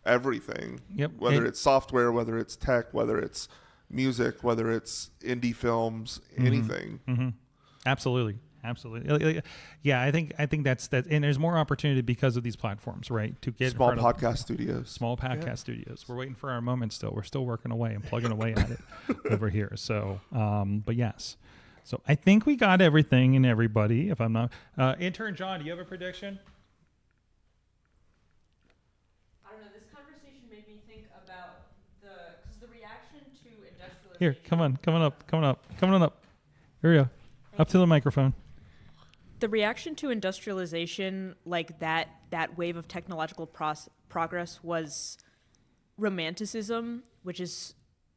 G: everything.
D: Yep.
G: Whether it's software, whether it's tech, whether it's music, whether it's indie films, anything.
D: Absolutely. Yeah, I think that's that, and there's more opportunity because of these platforms, right? To get
G: Small podcast studios.
D: We're waiting for our moment still. We're still working away and plugging away at it over here. So, but yes. So I think we got everything and everybody. If I'm not, intern John, do you have a prediction?
I: I don't know. This conversation made me think about because the reaction to industrialization.
D: Here, come on up. Here we go. Up to the microphone.
I: The reaction to industrialization, like that wave of technological progress, was romanticism, which is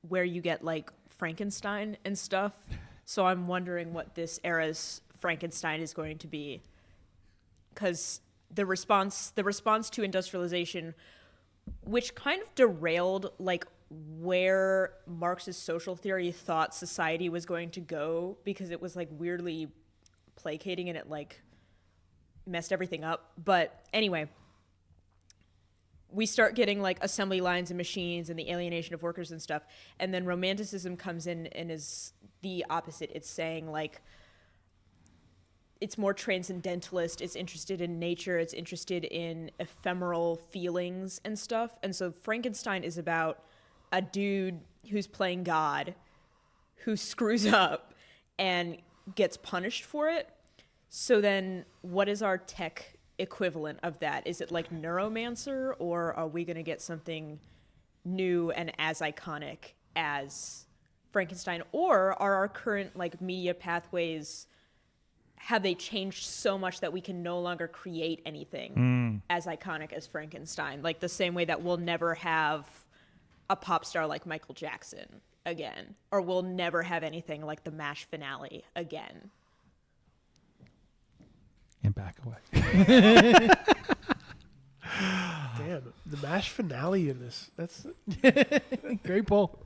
I: where you get like Frankenstein and stuff. So I'm wondering what this era's Frankenstein is going to be, because the response to industrialization, which kind of derailed like where Marxist social theory thought society was going to go, because it was like weirdly placating and it like messed everything up. But anyway, we start getting like assembly lines and machines and the alienation of workers and stuff, and then romanticism comes in and is the opposite. It's saying like it's more transcendentalist, it's interested in nature, it's interested in ephemeral feelings and stuff. And so Frankenstein is about a dude who's playing God who screws up and gets punished for it. So then what is our tech equivalent of that? Is it like Neuromancer, or are we going to get something new and as iconic as Frankenstein? Or are our current like media pathways, have they changed so much that we can no longer create anything as iconic as Frankenstein? Like the same way that we'll never have a pop star like Michael Jackson. again, or we'll never have anything like the MASH finale again.
D: And back away.
C: Damn, the MASH finale in this. That's
H: Great poll.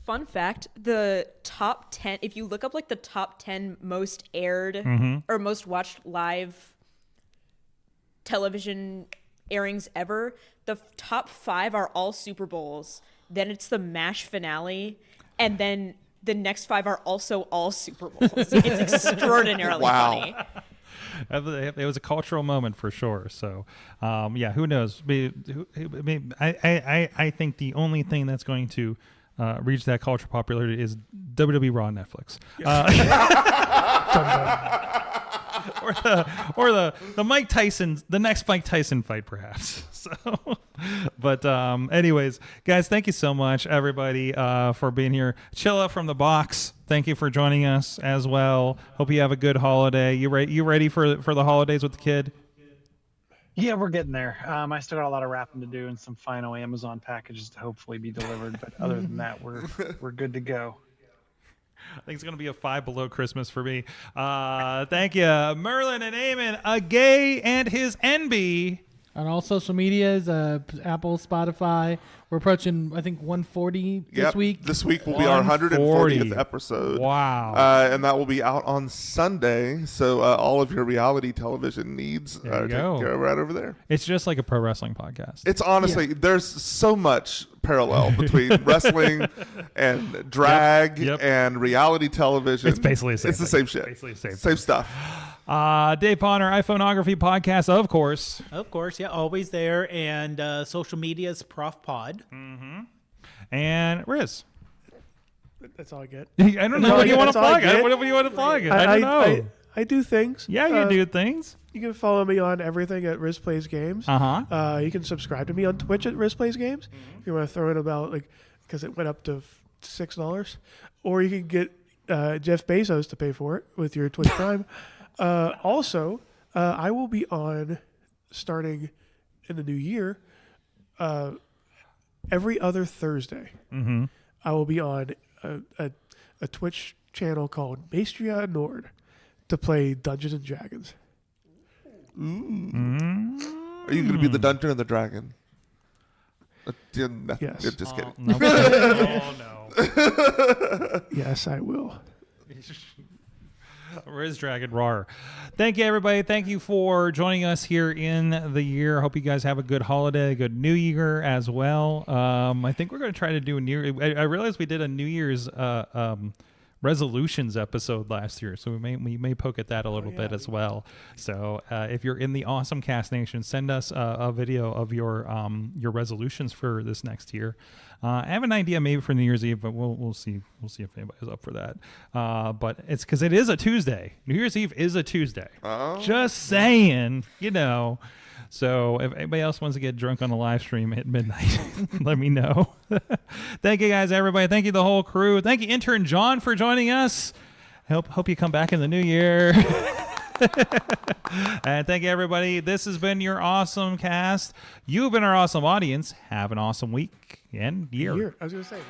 I: Fun fact, the top 10, if you look up like the top 10 most aired or most watched live television airings ever, the top 5 are all Super Bowls. Then it's the MASH finale, and then the next 5 are also all Super Bowls. It's extraordinarily funny.
D: It was a cultural moment for sure. So, yeah, who knows? I think the only thing that's going to reach that cultural popularity is WWE Raw on Netflix. or the Mike Tyson, the next Mike Tyson fight, perhaps. So, but anyways, guys, thank you so much, everybody, for being here. Chilla from the box, thank you for joining us as well. Hope you have a good holiday. You ready for the holidays with the kid?
E: Yeah, we're getting there. I still got a lot of wrapping to do and some final Amazon packages to hopefully be delivered. But other than that, we're good to go.
D: I think it's going to be a 5 below Christmas for me. Thank you, Merlin and Eamon, a gay and his NB.
H: On all social medias, Apple, Spotify. We're approaching, I think, 140 this week.
G: This week will be our 140th episode.
D: Wow.
G: And that will be out on Sunday. So all of your reality television needs are taken care of right over there.
D: It's just like a pro wrestling podcast.
G: It's honestly, there's so much parallel between wrestling and drag and reality television.
D: It's basically the same
G: It's the same shit.
D: Basically the
G: same stuff.
D: Dave Bonner, iPhoneography podcast, of course.
F: Of course, yeah, always there. And social media's Prof Pod.
D: Mm-hmm. And Riz.
C: That's all I get.
D: I don't know what you want to plug. What do you want to plug? I don't know.
C: I do things.
D: Yeah, you do things.
C: You can follow me on everything at Riz Plays Games. You can subscribe to me on Twitch at Riz Plays Games if you want to throw in about because it went up to $6, or you can get Jeff Bezos to pay for it with your Twitch Prime. Also, I will be on starting in the new year. Every other Thursday, I will be on a Twitch channel called Maestria Nord to play Dungeons and Dragons.
G: Are you going to be the Dungeon or the Dragon?
C: Yes.
G: Just kidding.
D: No. Oh, no.
C: Yes, I will.
D: Riz Dragon Roar. Thank you, everybody. Thank you for joining us here in the year. Hope you guys have a good holiday, a good New Year as well. I think we're going to try to do a New Year. I realized we did a New Year's resolutions episode last year, so we may poke at that a little bit as well. So if you're in the AwesomeCast Nation, send us a video of your resolutions for this next year. I have an idea maybe for New Year's Eve, but we'll see if anybody's up for that. But it's because it is a Tuesday. New Year's Eve is a Tuesday. Just saying, So if anybody else wants to get drunk on a live stream at midnight, let me know. Thank you guys, everybody. Thank you, the whole crew. Thank you, intern John, for joining us. Hope you come back in the new year. And thank you, everybody. This has been your awesome cast. You've been our awesome audience. Have an awesome week and year.
C: I was going to say.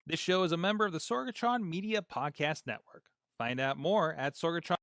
D: This show is a member of the Sorgatron Media Podcast Network. Find out more at Sorgatron.